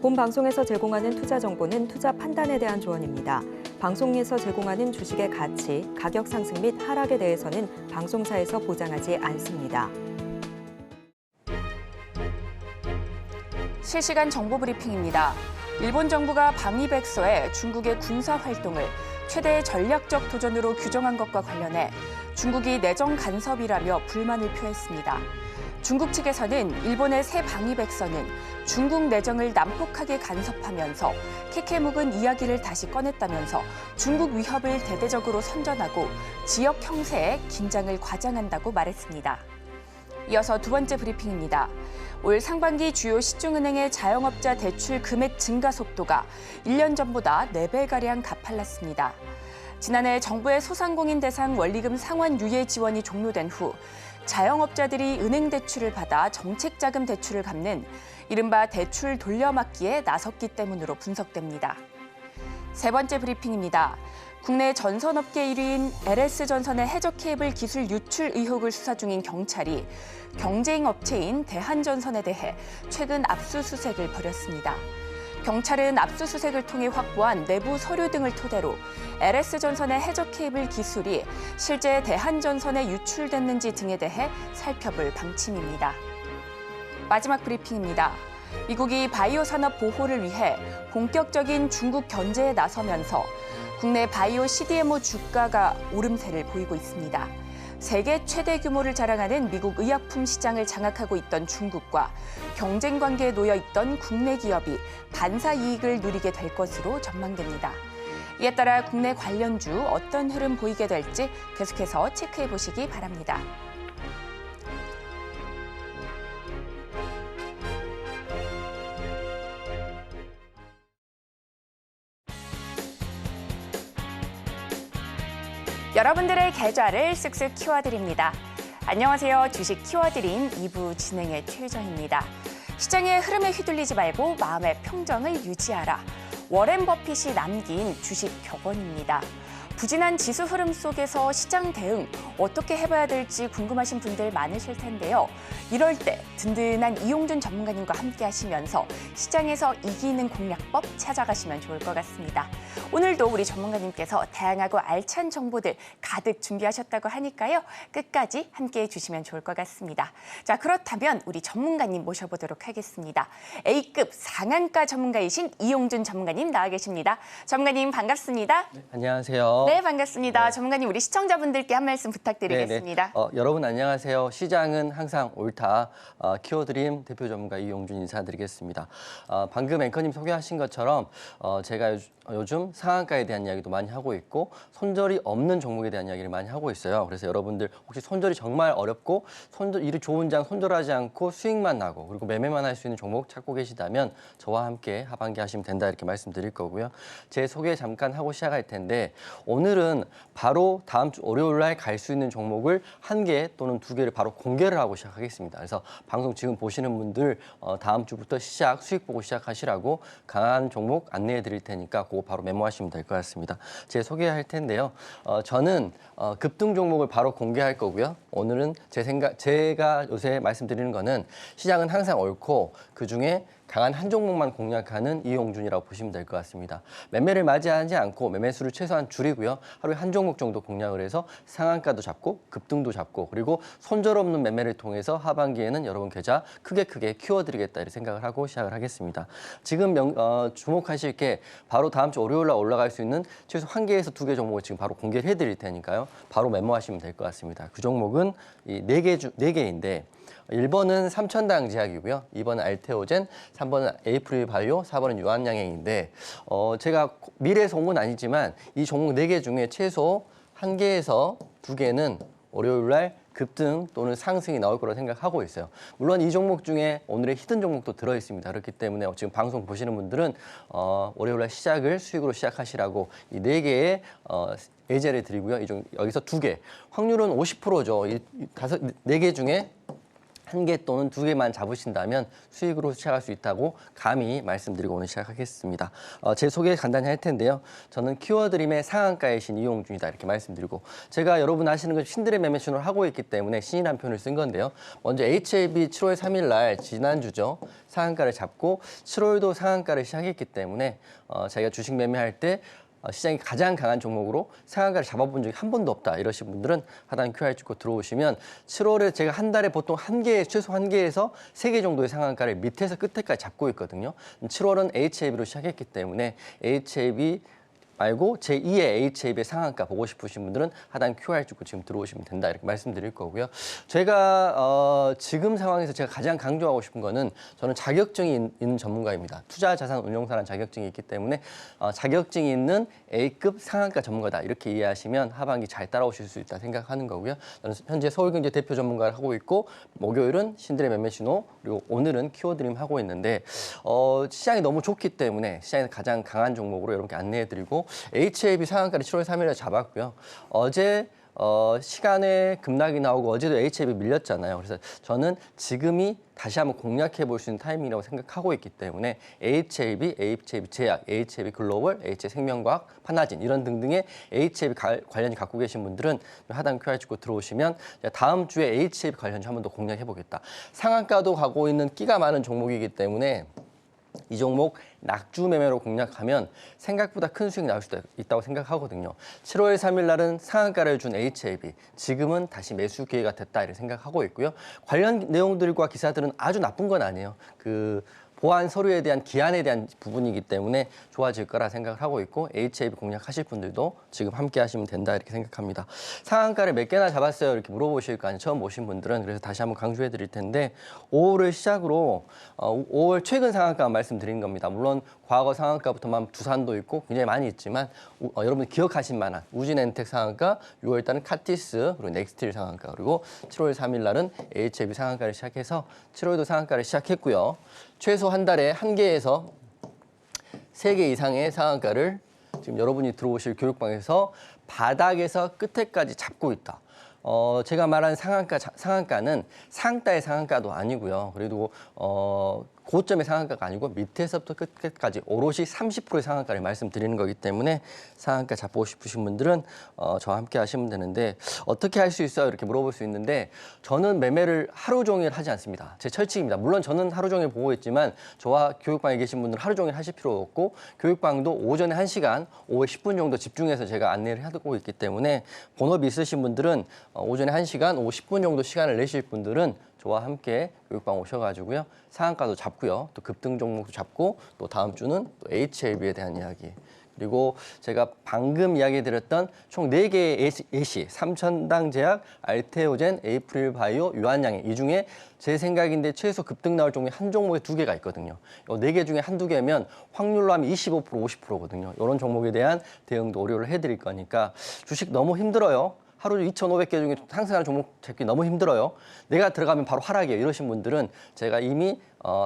본 방송에서 제공하는 투자 정보는 투자 판단에 대한 조언입니다. 방송에서 제공하는 주식의 가치, 가격 상승 및 하락에 대해서는 방송사에서 보장하지 않습니다. 실시간 정보 브리핑입니다. 일본 정부가 방위백서에 중국의 군사 활동을 최대의 전략적 도전으로 규정한 것과 관련해 중국이 내정 간섭이라며 불만을 표했습니다. 중국 측에서는 일본의 새 방위백서는 중국 내정을 난폭하게 간섭하면서 캐캐 묵은 이야기를 다시 꺼냈다면서 중국 위협을 대대적으로 선전하고 지역 형세에 긴장을 과장한다고 말했습니다. 이어서 두 번째 브리핑입니다. 올 상반기 주요 시중은행의 자영업자 대출 금액 증가 속도가 1년 전보다 4배가량 가팔랐습니다. 지난해 정부의 소상공인 대상 원리금 상환 유예 지원이 종료된 후 자영업자들이 은행 대출을 받아 정책자금 대출을 갚는 이른바 대출 돌려막기에 나섰기 때문으로 분석됩니다. 세 번째 브리핑입니다. 국내 전선업계 1위인 LS전선의 해저 케이블 기술 유출 의혹을 수사 중인 경찰이 경쟁 업체인 대한전선에 대해 최근 압수수색을 벌였습니다. 경찰은 압수수색을 통해 확보한 내부 서류 등을 토대로 LS전선의 해저 케이블 기술이 실제 대한전선에 유출됐는지 등에 대해 살펴볼 방침입니다. 마지막 브리핑입니다. 미국이 바이오 산업 보호를 위해 본격적인 중국 견제에 나서면서 국내 바이오 CDMO 주가가 오름세를 보이고 있습니다. 세계 최대 규모를 자랑하는 미국 의약품 시장을 장악하고 있던 중국과 경쟁 관계에 놓여 있던 국내 기업이 반사 이익을 누리게 될 것으로 전망됩니다. 이에 따라 국내 관련주 어떤 흐름 보이게 될지 계속해서 체크해 보시기 바랍니다. 여러분들의 계좌를 쓱쓱 키워드립니다. 안녕하세요. 주식 키워드림 2부 진행의 최유정입니다. 시장의 흐름에 휘둘리지 말고 마음의 평정을 유지하라. 워렌 버핏이 남긴 주식 격언입니다. 부진한 지수 흐름 속에서 시장 대응 어떻게 해봐야 될지 궁금하신 분들 많으실 텐데요. 이럴 때 든든한 이용준 전문가님과 함께 하시면서 시장에서 이기는 공략법 찾아가시면 좋을 것 같습니다. 오늘도 우리 전문가님께서 다양하고 알찬 정보들 가득 준비하셨다고 하니까요. 끝까지 함께해 주시면 좋을 것 같습니다. 자, 그렇다면 우리 전문가님 모셔보도록 하겠습니다. A급 상한가 전문가이신 이용준 전문가님 나와 계십니다. 전문가님 반갑습니다. 네, 안녕하세요. 네, 반갑습니다. 네. 전문가님, 우리 시청자분들께 한 말씀 부탁드리겠습니다. 여러분 안녕하세요. 시장은 항상 옳다. 키워드림 대표 전문가 이용준 인사드리겠습니다. 방금 앵커님 소개하신 것처럼 제가 요즘 상한가에 대한 이야기도 많이 하고 있고 손절이 없는 종목에 대한 이야기를 많이 하고 있어요. 그래서 여러분들 혹시 손절이 정말 어렵고 일이 좋은 장 손절하지 않고 수익만 나고 그리고 매매만 할 수 있는 종목 찾고 계시다면 저와 함께 하반기 하시면 된다 이렇게 말씀드릴 거고요. 제 소개 잠깐 하고 시작할 텐데 오늘은 바로 다음 주 월요일 날 갈 수 있는 종목을 1개 또는 2개를 바로 공개를 하고 시작하겠습니다. 그래서 방송 지금 보시는 분들 다음 주부터 수익 보고 시작하시라고 강한 종목 안내해 드릴 테니까 그거 바로 메모하시면 될 것 같습니다. 제 소개할 텐데요. 저는 급등 종목을 바로 공개할 거고요. 오늘은 제가 요새 말씀드리는 거는 시장은 항상 옳고 그중에 강한 한 종목만 공략하는 이용준이라고 보시면 될 것 같습니다. 매매를 맞이하지 않고 매매수를 최소한 줄이고요. 하루에 한 종목 정도 공략을 해서 상한가도 잡고 급등도 잡고 그리고 손절 없는 매매를 통해서 하반기에는 여러분 계좌 크게 키워드리겠다 이렇게 생각을 하고 시작을 하겠습니다. 지금 주목하실 게 바로 다음 주 월요일 날 올라갈 수 있는 최소 1개에서 2개 종목을 지금 바로 공개를 해드릴 테니까요. 바로 메모하시면 될 것 같습니다. 그 종목은 이 4개인데 1번은 삼천당 제약이고요. 2번은 알테오젠, 3번은 에이프릴 바이오, 4번은 유한양행인데 제가 미래에서 온 건 아니지만 이 종목 4개 중에 최소 1개에서 2개는 월요일 날 급등 또는 상승이 나올 거라고 생각하고 있어요. 물론 이 종목 중에 오늘의 히든 종목도 들어있습니다. 그렇기 때문에 지금 방송 보시는 분들은 월요일 날 시작을 수익으로 시작하시라고 이 4개의 예제를 드리고요. 여기서 2개. 확률은 50%죠. 4개 중에 한 개 또는 두 개만 잡으신다면 수익으로 시작할 수 있다고 감히 말씀드리고 오늘 시작하겠습니다. 제 소개 간단히 할 텐데요. 저는 키워드림의 상한가의 신 이용준이다 이렇게 말씀드리고 제가 여러분 아시는 것 신들의 매매 신호를 하고 있기 때문에 신이라는 표현을 쓴 건데요. 먼저 HLB 7월 3일 날 지난주죠. 상한가를 잡고 7월도 상한가를 시작했기 때문에 자기가 주식 매매할 때 시장이 가장 강한 종목으로 상한가를 잡아본 적이 한 번도 없다 이러신 분들은 하단 QR 찍고 들어오시면 7월에 제가 한 달에 보통 최소 한 개에서 세 개 정도의 상한가를 밑에서 끝에까지 잡고 있거든요. 7월은 HLB로 시작했기 때문에 HLB 말고 제2의 HLB의 상한가 보고 싶으신 분들은 하단 QR 찍고 지금 들어오시면 된다 이렇게 말씀드릴 거고요. 제가 지금 상황에서 제가 가장 강조하고 싶은 거는 저는 자격증이 있는 전문가입니다. 투자자산운용사라는 자격증이 있기 때문에 자격증이 있는 A급 상한가 전문가다 이렇게 이해하시면 하반기 잘 따라오실 수 있다 생각하는 거고요. 저는 현재 서울경제 대표 전문가를 하고 있고 목요일은 신들의 매매 신호 그리고 오늘은 키워드림 하고 있는데 시장이 너무 좋기 때문에 시장에서 가장 강한 종목으로 여러분께 안내해드리고 HLB 상한가를 7월 3일에 잡았고요. 어제 시간에 급락이 나오고 어제도 HLB 밀렸잖아요. 그래서 저는 지금이 다시 한번 공략해 볼 수 있는 타이밍이라고 생각하고 있기 때문에 HLB, HLB 제약, HLB 글로벌, HLB 생명과학, 파나진 이런 등등의 HLB 관련이 갖고 계신 분들은 하단 QR 찍고 들어오시면 다음 주에 HLB 관련 한 번 더 공략해 보겠다. 상한가도 가고 있는 끼가 많은 종목이기 때문에 이 종목 낙주 매매로 공략하면 생각보다 큰 수익이 나올 수도 있다고 생각하거든요. 7월 3일 날은 상한가를 준 HLB, 지금은 다시 매수 기회가 됐다 이렇게 생각하고 있고요. 관련 내용들과 기사들은 아주 나쁜 건 아니에요. 보안 서류에 대한 기한에 대한 부분이기 때문에 좋아질 거라 생각을 하고 있고 HLB 공략하실 분들도 지금 함께 하시면 된다 이렇게 생각합니다. 상한가를 몇 개나 잡았어요 이렇게 물어보실 거 아니에요. 처음 보신 분들은. 그래서 다시 한번 강조해 드릴 텐데 5월을 시작으로 5월 최근 상한가 말씀드린 겁니다. 물론 과거 상한가부터만 두산도 있고 굉장히 많이 있지만 여러분이 기억하실 만한 우진엔텍 상한가, 6월 달은 카티스, 그리고 넥스틸 상한가, 그리고 7월 3일 날은 HLB 상한가를 시작해서 7월도 상한가를 시작했고요. 최소 한 달에 한 개에서 세 개 이상의 상한가를 지금 여러분이 들어오실 교육방에서 바닥에서 끝에까지 잡고 있다. 제가 말한 상한가는 상따의 상한가도 아니고요. 그래도 고점의 상한가가 아니고 밑에서부터 끝까지 오롯이 30%의 상한가를 말씀드리는 거기 때문에 상한가 잡고 싶으신 분들은 저와 함께 하시면 되는데 어떻게 할 수 있어요? 이렇게 물어볼 수 있는데 저는 매매를 하루 종일 하지 않습니다. 제 철칙입니다. 물론 저는 하루 종일 보고 있지만 저와 교육방에 계신 분들은 하루 종일 하실 필요 없고 교육방도 오전에 1시간, 오후에 10분 정도 집중해서 제가 안내를 하고 있기 때문에 본업이 있으신 분들은 오전에 1시간, 오후 10분 정도 시간을 내실 분들은 저와 함께 교육방 오셔가지고요. 상한가도 잡고요. 또 급등 종목도 잡고 또 다음 주는 또 HLB에 대한 이야기. 그리고 제가 방금 이야기 드렸던 총 4개의 예시, 삼천당제약, 알테오젠, 에이프릴 바이오, 유한양행 이 중에 제 생각인데 최소 급등 나올 종목이 한 종목에 2개가 있거든요. 이 4개 중에 한두 개면 확률로 하면 25%, 50%거든요. 이런 종목에 대한 대응도 오려를 해드릴 거니까 주식 너무 힘들어요. 하루 2,500개 중에 상승하는 종목 찾기 너무 힘들어요. 내가 들어가면 바로 하락이에요. 이러신 분들은 제가 이미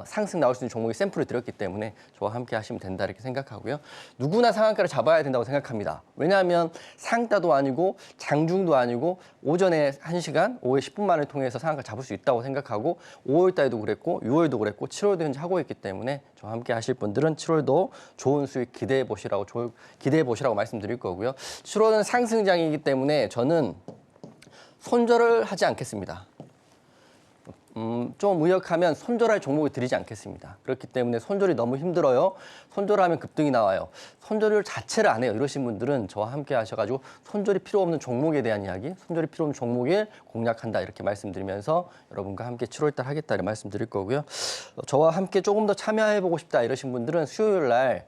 상승 나올 수 있는 종목의 샘플을 드렸기 때문에 저와 함께 하시면 된다 이렇게 생각하고요. 누구나 상한가를 잡아야 된다고 생각합니다. 왜냐하면 상따도 아니고 장중도 아니고 오전에 1시간, 오후에 10분만을 통해서 상한가 잡을 수 있다고 생각하고 5월 달에도 그랬고 6월도 그랬고 7월도 현재 하고 있기 때문에 저와 함께 하실 분들은 7월도 좋은 수익 기대해 보시라고 말씀드릴 거고요. 7월은 상승장이기 때문에 저는 손절을 하지 않겠습니다. 좀 의역하면 손절할 종목을 드리지 않겠습니다. 그렇기 때문에 손절이 너무 힘들어요. 손절하면 급등이 나와요. 손절 자체를 안 해요. 이러신 분들은 저와 함께 하셔가지고 손절이 필요 없는 종목에 대한 이야기, 손절이 필요 없는 종목을 공략한다 이렇게 말씀드리면서 여러분과 함께 7월달 하겠다 이렇게 말씀드릴 거고요. 저와 함께 조금 더 참여해보고 싶다 이러신 분들은 수요일 날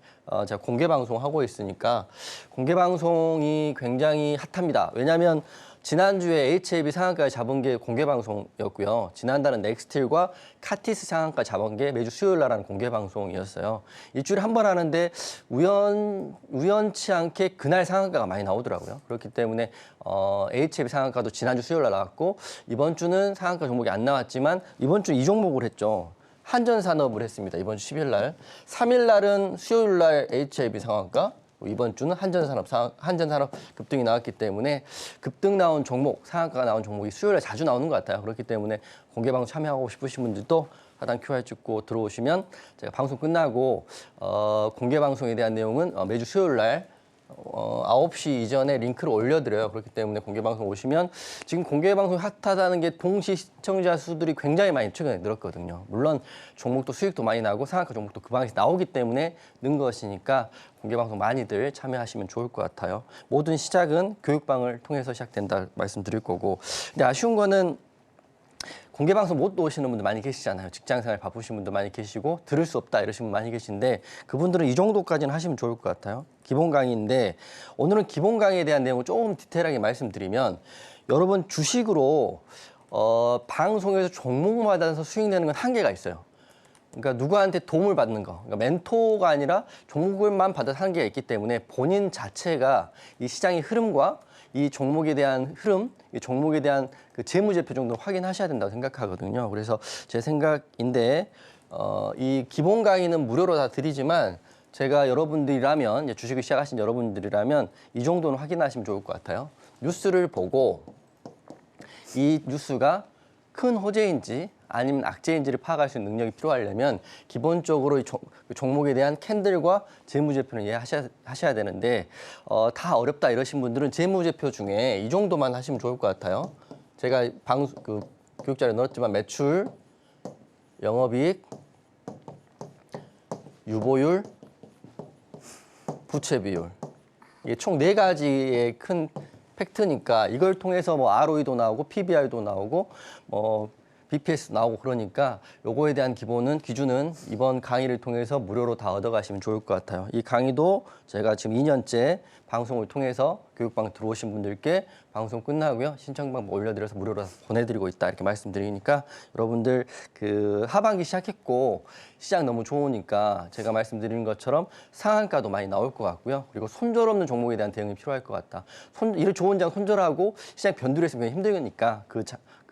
제가 공개 방송하고 있으니까 공개 방송이 굉장히 핫합니다. 왜냐하면 지난주에 HLB 상한가 잡은 게 공개 방송이었고요. 지난달은 넥스틸과 카티스 상한가 잡은 게 매주 수요일 날 하는 공개 방송이었어요. 일주일에 한 번 하는데 우연치 않게 그날 상한가가 많이 나오더라고요. 그렇기 때문에 HLB 상한가도 지난주 수요일 날 나왔고 이번 주는 상한가 종목이 안 나왔지만 이번 주 이 종목을 했죠. 한전산업을 했습니다. 이번 주 10일 날. 3일 날은 수요일 날 HLB 상한가, 이번 주는 한전산업 급등이 나왔기 때문에 급등 나온 종목, 상한가가 나온 종목이 수요일에 자주 나오는 것 같아요. 그렇기 때문에 공개방송 참여하고 싶으신 분들도 하단 QR 찍고 들어오시면 제가 방송 끝나고 공개방송에 대한 내용은 매주 수요일 날 9시 이전에 링크를 올려드려요. 그렇기 때문에 공개방송 오시면 지금 공개방송이 핫하다는 게 동시 시청자 수들이 굉장히 많이 최근에 늘었거든요. 물론 종목도 수익도 많이 나고 상한가 종목도 그 방에서 나오기 때문에 는 것이니까 공개방송 많이들 참여하시면 좋을 것 같아요. 모든 시작은 교육방을 통해서 시작된다 말씀드릴 거고. 근데 아쉬운 거는 공개방송 못 오시는 분들 많이 계시잖아요. 직장생활 바쁘신 분들 많이 계시고 들을 수 없다 이러시는 분 많이 계신데 그분들은 이 정도까지는 하시면 좋을 것 같아요. 기본 강의인데 오늘은 기본 강의에 대한 내용을 조금 디테일하게 말씀드리면 여러분 주식으로 방송에서 종목마다 수익 내는 건 한계가 있어요. 그러니까 누구한테 도움을 받는 거, 그러니까 멘토가 아니라 종목을만 받아서 하는 게 있기 때문에 본인 자체가 이 시장의 흐름과 이 종목에 대한 흐름, 이 종목에 대한 그 재무제표 정도를 확인하셔야 된다고 생각하거든요. 그래서 제 생각인데 이 기본 강의는 무료로 다 드리지만 제가 여러분들이라면 이제 주식을 시작하신 여러분들이라면 이 정도는 확인하시면 좋을 것 같아요. 뉴스를 보고 이 뉴스가 큰 호재인지 아니면 악재인지를 파악할 수 있는 능력이 필요하려면 기본적으로 이 종목에 대한 캔들과 재무제표는 이해하셔야 되는데 다 어렵다 이러신 분들은 재무제표 중에 이 정도만 하시면 좋을 것 같아요. 제가 교육 자료에 넣었지만 매출, 영업이익, 유보율, 부채 비율 이게 총 4가지의 큰 팩트니까 이걸 통해서 뭐 ROE도 나오고 PBR도 나오고 BPS 나오고 그러니까 요거에 대한 기준은 이번 강의를 통해서 무료로 다 얻어가시면 좋을 것 같아요. 이 강의도 제가 지금 2년째 방송을 통해서 교육방 들어오신 분들께 방송 끝나고요. 신청 방법 올려드려서 무료로 보내드리고 있다 이렇게 말씀드리니까 여러분들 하반기 시작했고 시장 너무 좋으니까 제가 말씀드리는 것처럼 상한가도 많이 나올 것 같고요. 그리고 손절없는 종목에 대한 대응이 필요할 것 같다. 이런 좋은 장 손절하고 시장 변두리에서 힘드니까 그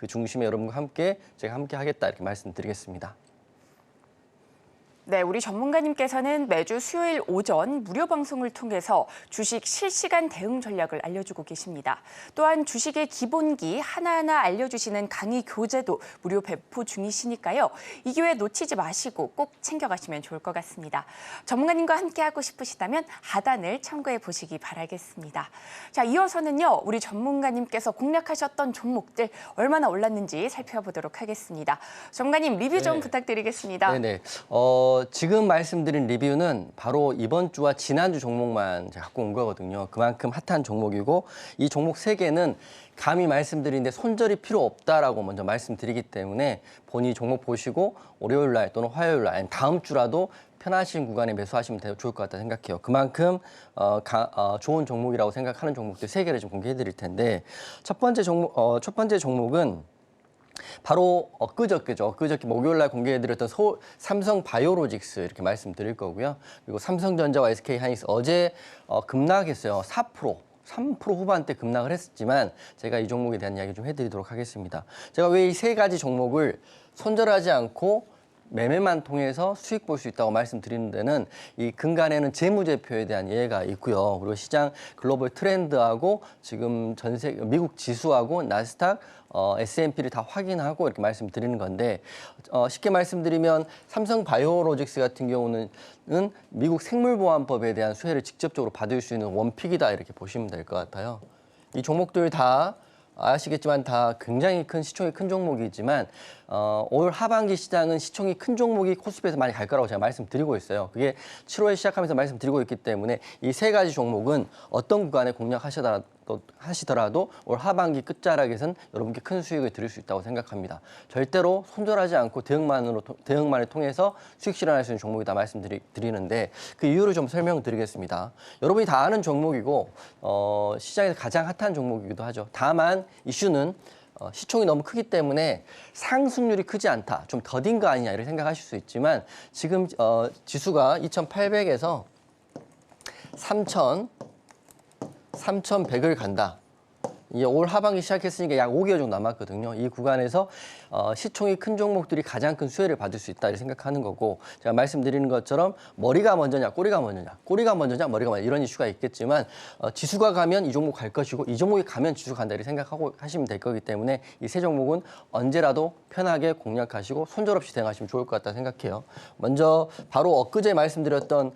중심에 여러분과 함께 제가 함께 하겠다 이렇게 말씀드리겠습니다. 네, 우리 전문가님께서는 매주 수요일 오전 무료 방송을 통해서 주식 실시간 대응 전략을 알려주고 계십니다. 또한 주식의 기본기 하나하나 알려주시는 강의 교재도 무료 배포 중이시니까요. 이 기회 놓치지 마시고 꼭 챙겨가시면 좋을 것 같습니다. 전문가님과 함께하고 싶으시다면 하단을 참고해 보시기 바라겠습니다. 자, 이어서는요. 우리 전문가님께서 공략하셨던 종목들 얼마나 올랐는지 살펴보도록 하겠습니다. 전문가님 리뷰 좀 부탁드리겠습니다. 네네. 지금 말씀드린 리뷰는 바로 이번 주와 지난주 종목만 제가 갖고 온 거거든요. 그만큼 핫한 종목이고 이 종목 3개는 감히 말씀드리는데 손절이 필요 없다라고 먼저 말씀드리기 때문에 본인이 종목 보시고 월요일 날 또는 화요일 날 아니면 다음 주라도 편하신 구간에 매수하시면 좋을 것 같다 생각해요. 그만큼 좋은 종목이라고 생각하는 종목들 3개를 좀 공개해 드릴 텐데 첫 번째 종목은 바로 엊그저께 목요일날 공개해드렸던 삼성바이오로직스 이렇게 말씀드릴 거고요. 그리고 삼성전자와 SK하이닉스 어제 급락했어요. 4%. 3% 후반대 급락을 했지만 제가 이 종목에 대한 이야기 좀 해드리도록 하겠습니다. 제가 왜 이 3가지 종목을 손절하지 않고 매매만 통해서 수익 볼 수 있다고 말씀드리는 데는 이 근간에는 재무제표에 대한 이해가 있고요. 그리고 시장 글로벌 트렌드하고 지금 미국 지수하고 나스닥, S&P를 다 확인하고 이렇게 말씀드리는 건데 쉽게 말씀드리면 삼성바이오로직스 같은 경우는 미국 생물보안법에 대한 수혜를 직접적으로 받을 수 있는 원픽이다 이렇게 보시면 될 것 같아요. 이 종목들 다 아시겠지만 다 굉장히 시총이 큰 종목이지만 올 하반기 시장은 시총이 큰 종목이 코스피에서 많이 갈 거라고 제가 말씀드리고 있어요. 그게 7월에 시작하면서 말씀드리고 있기 때문에 이 3가지 종목은 어떤 구간에 공략하시더라도 올 하반기 끝자락에선 여러분께 큰 수익을 드릴 수 있다고 생각합니다. 절대로 손절하지 않고 대응만을 통해서 수익 실현할 수 있는 종목이다 말씀드리는데 그 이유를 좀 설명드리겠습니다. 여러분이 다 아는 종목이고 시장에서 가장 핫한 종목이기도 하죠. 다만 이슈는 시총이 너무 크기 때문에 상승률이 크지 않다. 좀 더딘 거 아니냐 이렇게 생각하실 수 있지만 지금 지수가 2,800에서 3,100을 간다. 이제 올 하반기 시작했으니까 약 5개월 정도 남았거든요. 이 구간에서 시총이 큰 종목들이 가장 큰 수혜를 받을 수 있다 이렇게 생각하는 거고, 제가 말씀드리는 것처럼 머리가 먼저냐 꼬리가 먼저냐, 꼬리가 먼저냐 머리가 먼저냐 이런 이슈가 있겠지만 지수가 가면 이 종목 갈 것이고 이 종목이 가면 지수가 간다 이렇게 생각하고 하시면 될 거기 때문에 이 세 종목은 언제라도 편하게 공략하시고 손절없이 대응하시면 좋을 것 같다 생각해요. 먼저 바로 엊그제 말씀드렸던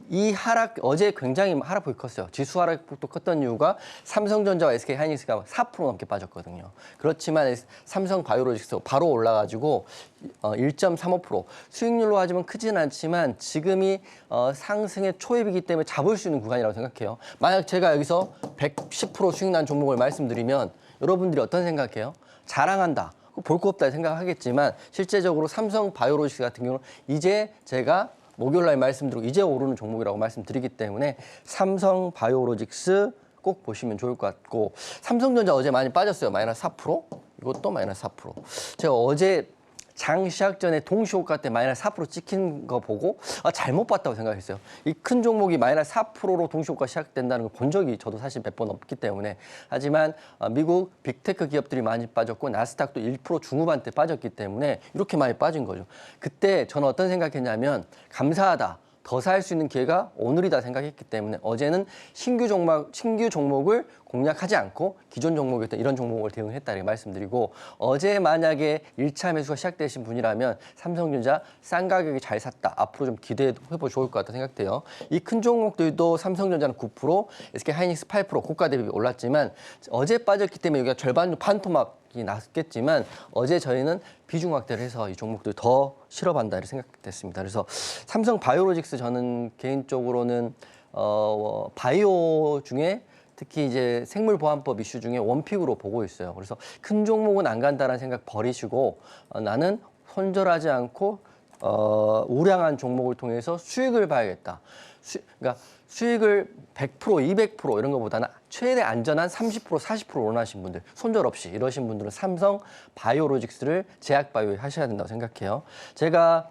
이 하락, 어제 굉장히 하락폭이 컸어요. 지수 하락폭도 컸던 이유가 삼성전자와 SK하이닉스가 4% 넘게 빠졌거든요. 그렇지만 삼성바이오로직스 바로 올라가지고 1.35%, 수익률로 하자면 크지는 않지만 지금이 상승의 초입이기 때문에 잡을 수 있는 구간이라고 생각해요. 만약 제가 여기서 110% 수익 난 종목을 말씀드리면 여러분들이 어떤 생각해요? 자랑한다. 볼 거 없다 생각하겠지만 실제적으로 삼성바이오로직스 같은 경우는 이제 제가 목요일 날 말씀드리고 이제 오르는 종목이라고 말씀드리기 때문에 삼성바이오로직스 꼭 보시면 좋을 것 같고, 삼성전자 어제 많이 빠졌어요. 마이너스 4%. 이것도 마이너스 4%. 제가 어제 장 시작 전에 동시호가 때 마이너스 4% 찍힌 거 보고 잘못 봤다고 생각했어요. 이 큰 종목이 마이너스 4%로 동시호가 시작된다는 걸 본 적이 저도 사실 몇 번 없기 때문에. 하지만 미국 빅테크 기업들이 많이 빠졌고 나스닥도 1% 중후반대 빠졌기 때문에 이렇게 많이 빠진 거죠. 그때 저는 어떤 생각했냐면 감사하다. 더 살 수 있는 기회가 오늘이다 생각했기 때문에 어제는 신규 종목을 공략하지 않고 기존 종목이었던 이런 종목을 대응했다 이렇게 말씀드리고, 어제 만약에 1차 매수가 시작되신 분이라면 삼성전자 싼 가격에 잘 샀다. 앞으로 좀 기대해보면 좋을 것 같다 생각돼요. 이 큰 종목들도 삼성전자는 9%, SK하이닉스 8% 고가 대비 올랐지만 어제 빠졌기 때문에 여기가 절반 반토막이 났겠지만 어제 저희는 비중 확대를 해서 이 종목들 더 실어간다 이렇게 생각됐습니다. 그래서 삼성바이오로직스 저는 개인적으로는 바이오 중에 특히 이제 생물보안법 이슈 중에 원픽으로 보고 있어요. 그래서 큰 종목은 안 간다라는 생각 버리시고 나는 손절하지 않고 우량한 종목을 통해서 수익을 봐야겠다. 그러니까 수익을 100%, 200% 이런 것보다는 최대 안전한 30%, 40% 원하신 분들, 손절 없이 이러신 분들은 삼성 바이오로직스를 제약바이오에 하셔야 된다고 생각해요. 제가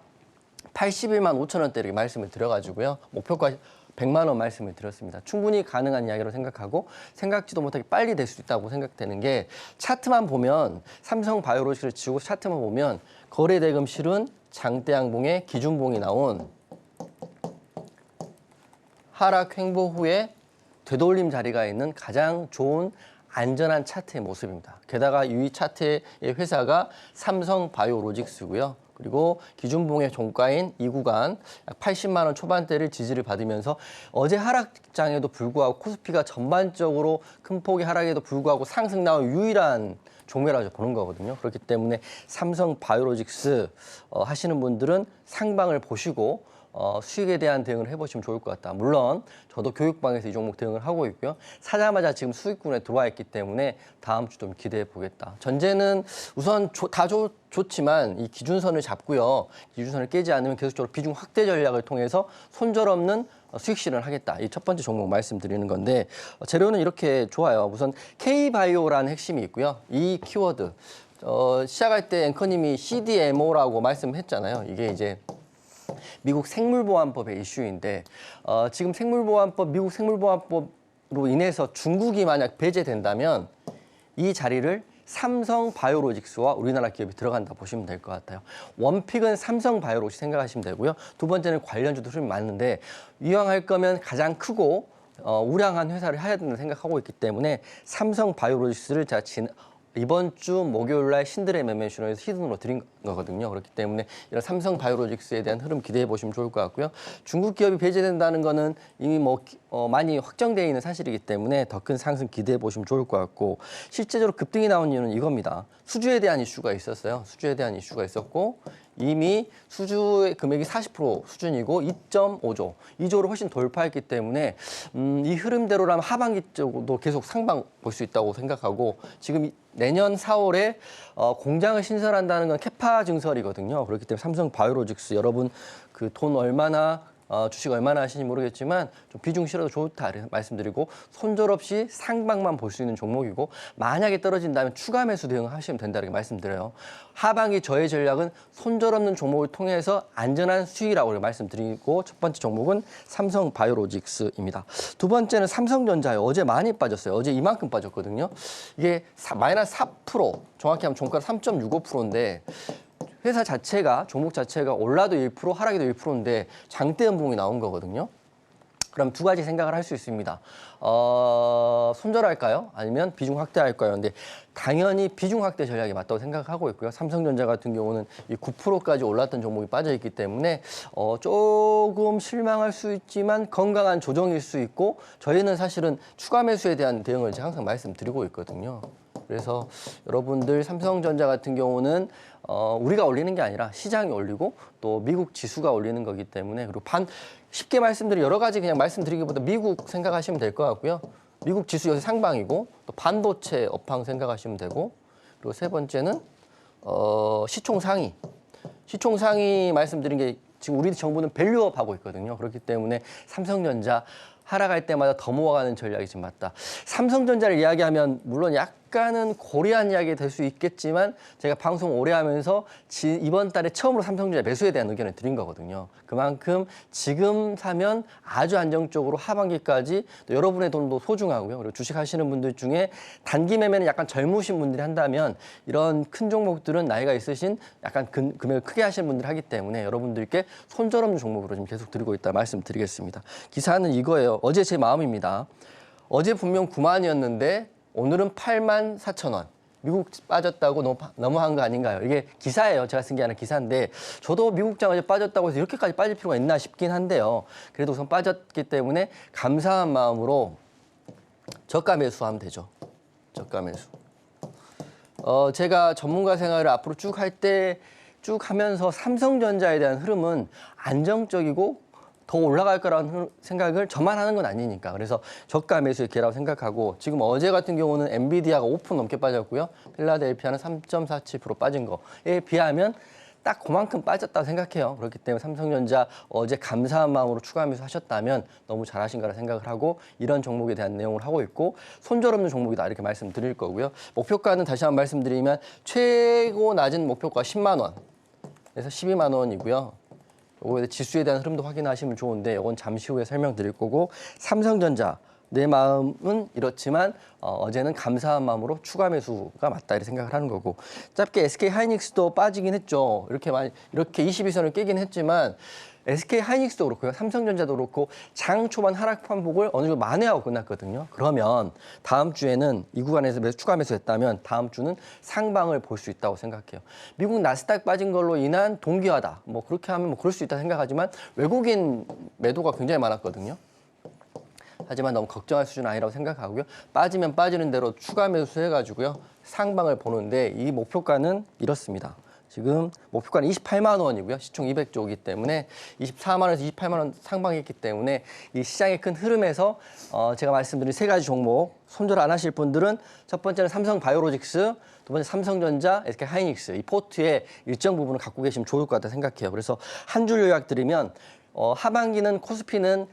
81만 5천 원대 이렇게 말씀을 드려가지고요. 목표가 100만 원 말씀을 드렸습니다. 충분히 가능한 이야기로 생각하고 생각지도 못하게 빨리 될 수 있다고 생각되는 게, 차트만 보면 삼성 바이오로직스를 지우고 차트만 보면 거래대금 실은 장대양봉에 기준봉이 나온 하락 횡보 후에 되돌림 자리가 있는 가장 좋은 안전한 차트의 모습입니다. 게다가 이 차트의 회사가 삼성바이오로직스고요. 그리고 기준봉의 종가인 이 구간 약 80만 원 초반대를 지지를 받으면서 어제 하락장에도 불구하고 코스피가 전반적으로 큰 폭의 하락에도 불구하고 상승 나온 유일한 종매라고 보는 거거든요. 그렇기 때문에 삼성바이오로직스 하시는 분들은 상방을 보시고 수익에 대한 대응을 해보시면 좋을 것 같다. 물론 저도 교육방에서 이 종목 대응을 하고 있고요. 사자마자 지금 수익군에 들어와 있기 때문에 다음 주 좀 기대해 보겠다. 전제는 우선 좋지만 이 기준선을 잡고요. 기준선을 깨지 않으면 계속적으로 비중 확대 전략을 통해서 손절 없는 수익 실현을 하겠다. 이 첫 번째 종목 말씀드리는 건데, 재료는 이렇게 좋아요. 우선 K바이오라는 핵심이 있고요. 이 키워드 시작할 때 앵커님이 CDMO라고 말씀했잖아요. 이게 이제 미국 생물보안법의 이슈인데 지금 미국 생물보안법으로 인해서 중국이 만약 배제된다면 이 자리를 삼성바이오로직스와 우리나라 기업이 들어간다 보시면 될 것 같아요. 원픽은 삼성바이오로직스 생각하시면 되고요. 두 번째는 관련주도 흐름이 많은데 이왕 할 거면 가장 크고 우량한 회사를 해야 된다고 생각하고 있기 때문에 삼성바이오로직스를 제가 이번 주 목요일 날 신들의 매매쇼에서 히든으로 드린 거거든요. 그렇기 때문에 이런 삼성바이오로직스에 대한 흐름 기대해 보시면 좋을 것 같고요. 중국 기업이 배제된다는 거는 이미 많이 확정되어 있는 사실이기 때문에 더 큰 상승 기대해 보시면 좋을 것 같고, 실제적으로 급등이 나온 이유는 이겁니다. 수주에 대한 이슈가 있었어요. 수주에 대한 이슈가 있었고 이미 수주의 금액이 40% 수준이고 2.5조, 2조를 훨씬 돌파했기 때문에 이 흐름대로라면 하반기 쪽도 계속 상방 볼 수 있다고 생각하고, 지금 내년 4월에 공장을 신설한다는 건 캐파 증설이거든요. 그렇기 때문에 삼성바이오로직스 여러분 그 돈 얼마나 주식 얼마나 하시는지 모르겠지만 좀 비중 실어도 좋다 말씀드리고 손절없이 상방만 볼 수 있는 종목이고 만약에 떨어진다면 추가 매수 대응하시면 된다고 말씀드려요. 하반기 저의 전략은 손절 없는 종목을 통해서 안전한 수익이라고 말씀드리고 첫 번째 종목은 삼성바이오로직스입니다. 두 번째는 삼성전자예요. 어제 많이 빠졌어요. 어제 이만큼 빠졌거든요. 이게 마이너스 4%, 정확히 하면 종가 3.65%인데 회사 자체가 종목 자체가 올라도 1% 하락에도 1%인데 장대 연봉이 나온 거거든요. 그럼 두 가지 생각을 할 수 있습니다. 손절할까요? 아니면 비중 확대할까요? 근데 당연히 비중 확대 전략이 맞다고 생각하고 있고요. 삼성전자 같은 경우는 이 9%까지 올랐던 종목이 빠져 있기 때문에 조금 실망할 수 있지만 건강한 조정일 수 있고 저희는 사실은 추가 매수에 대한 대응을 제가 항상 말씀드리고 있거든요. 그래서 여러분들 삼성전자 같은 경우는 우리가 올리는 게 아니라 시장이 올리고 또 미국 지수가 올리는 거기 때문에 그리고 쉽게 말씀드리면 여러 가지 그냥 말씀드리기보다 미국 생각하시면 될 것 같고요. 미국 지수 요새 상방이고 또 반도체 업황 생각하시면 되고 그리고 세 번째는 시총 상위. 시총 상위 말씀드린 게 지금 우리 정부는 밸류업 하고 있거든요. 그렇기 때문에 삼성전자 하락할 때마다 더 모아가는 전략이 지금 맞다. 삼성전자를 이야기하면 물론 약간은 고려한 이야기 될 수 있겠지만 제가 방송 오래 하면서 이번 달에 처음으로 삼성전자 매수에 대한 의견을 드린 거거든요. 그만큼 지금 사면 아주 안정적으로 하반기까지 또 여러분의 돈도 소중하고요. 그리고 주식 하시는 분들 중에 단기 매매는 약간 젊으신 분들이 한다면 이런 큰 종목들은 나이가 있으신 약간 금액을 크게 하시는 분들이 하기 때문에 여러분들께 손절 없는 종목으로 지금 계속 드리고 있다 말씀드리겠습니다. 기사는 이거예요. 어제 제 마음입니다. 어제 분명 9만이었는데 오늘은 8만 4천 원. 미국 빠졌다고 너무한 거 아닌가요? 이게 기사예요. 제가 쓴 게 아니라 기사인데 저도 미국장 어제 빠졌다고 해서 이렇게까지 빠질 필요가 있나 싶긴 한데요. 그래도 우선 빠졌기 때문에 감사한 마음으로 저가 매수하면 되죠. 저가 매수. 제가 전문가 생활을 앞으로 쭉 하면서 삼성전자에 대한 흐름은 안정적이고 더 올라갈 거라는 생각을 저만 하는 건 아니니까. 그래서 저가 매수의 기회라고 생각하고 지금 어제 같은 경우는 엔비디아가 5% 넘게 빠졌고요. 필라델피아는 3.47% 빠진 거에 비하면 딱 그만큼 빠졌다고 생각해요. 그렇기 때문에 삼성전자 어제 감사한 마음으로 추가 매수하셨다면 너무 잘하신 거라 생각을 하고 이런 종목에 대한 내용을 하고 있고 손절 없는 종목이다 이렇게 말씀드릴 거고요. 목표가는 다시 한번 말씀드리면 최고 낮은 목표가 10만 원. 그래서 12만 원이고요. 요거 지수에 대한 흐름도 확인하시면 좋은데 이건 잠시 후에 설명드릴 거고 삼성전자 내 마음은 이렇지만 어제는 감사한 마음으로 추가 매수가 맞다 이렇게 생각을 하는 거고 짧게 SK 하이닉스도 빠지긴 했죠. 이렇게 22선을 깨긴 했지만 SK 하이닉스도 그렇고요. 삼성전자도 그렇고 장 초반 하락 반복을 어느 정도 만회하고 끝났거든요. 그러면 다음 주에는 이 구간에서 추가 매수했다면 다음 주는 상방을 볼 수 있다고 생각해요. 미국 나스닥 빠진 걸로 인한 동기화다. 뭐 그렇게 하면 뭐 그럴 수 있다 생각하지만 외국인 매도가 굉장히 많았거든요. 하지만 너무 걱정할 수준은 아니라고 생각하고요. 빠지면 빠지는 대로 추가 매수해가지고요. 상방을 보는데 이 목표가는 이렇습니다. 지금 목표가는 28만 원이고요. 시총 200조이기 때문에 24만 원에서 28만 원 상방했기 때문에 이 시장의 큰 흐름에서 제가 말씀드린 세 가지 종목 손절 안 하실 분들은 첫 번째는 삼성바이오로직스, 두 번째 삼성전자, SK 하이닉스 이 포트의 일정 부분을 갖고 계시면 좋을 것 같다 생각해요. 그래서 한 줄 요약 드리면 하반기는 코스피는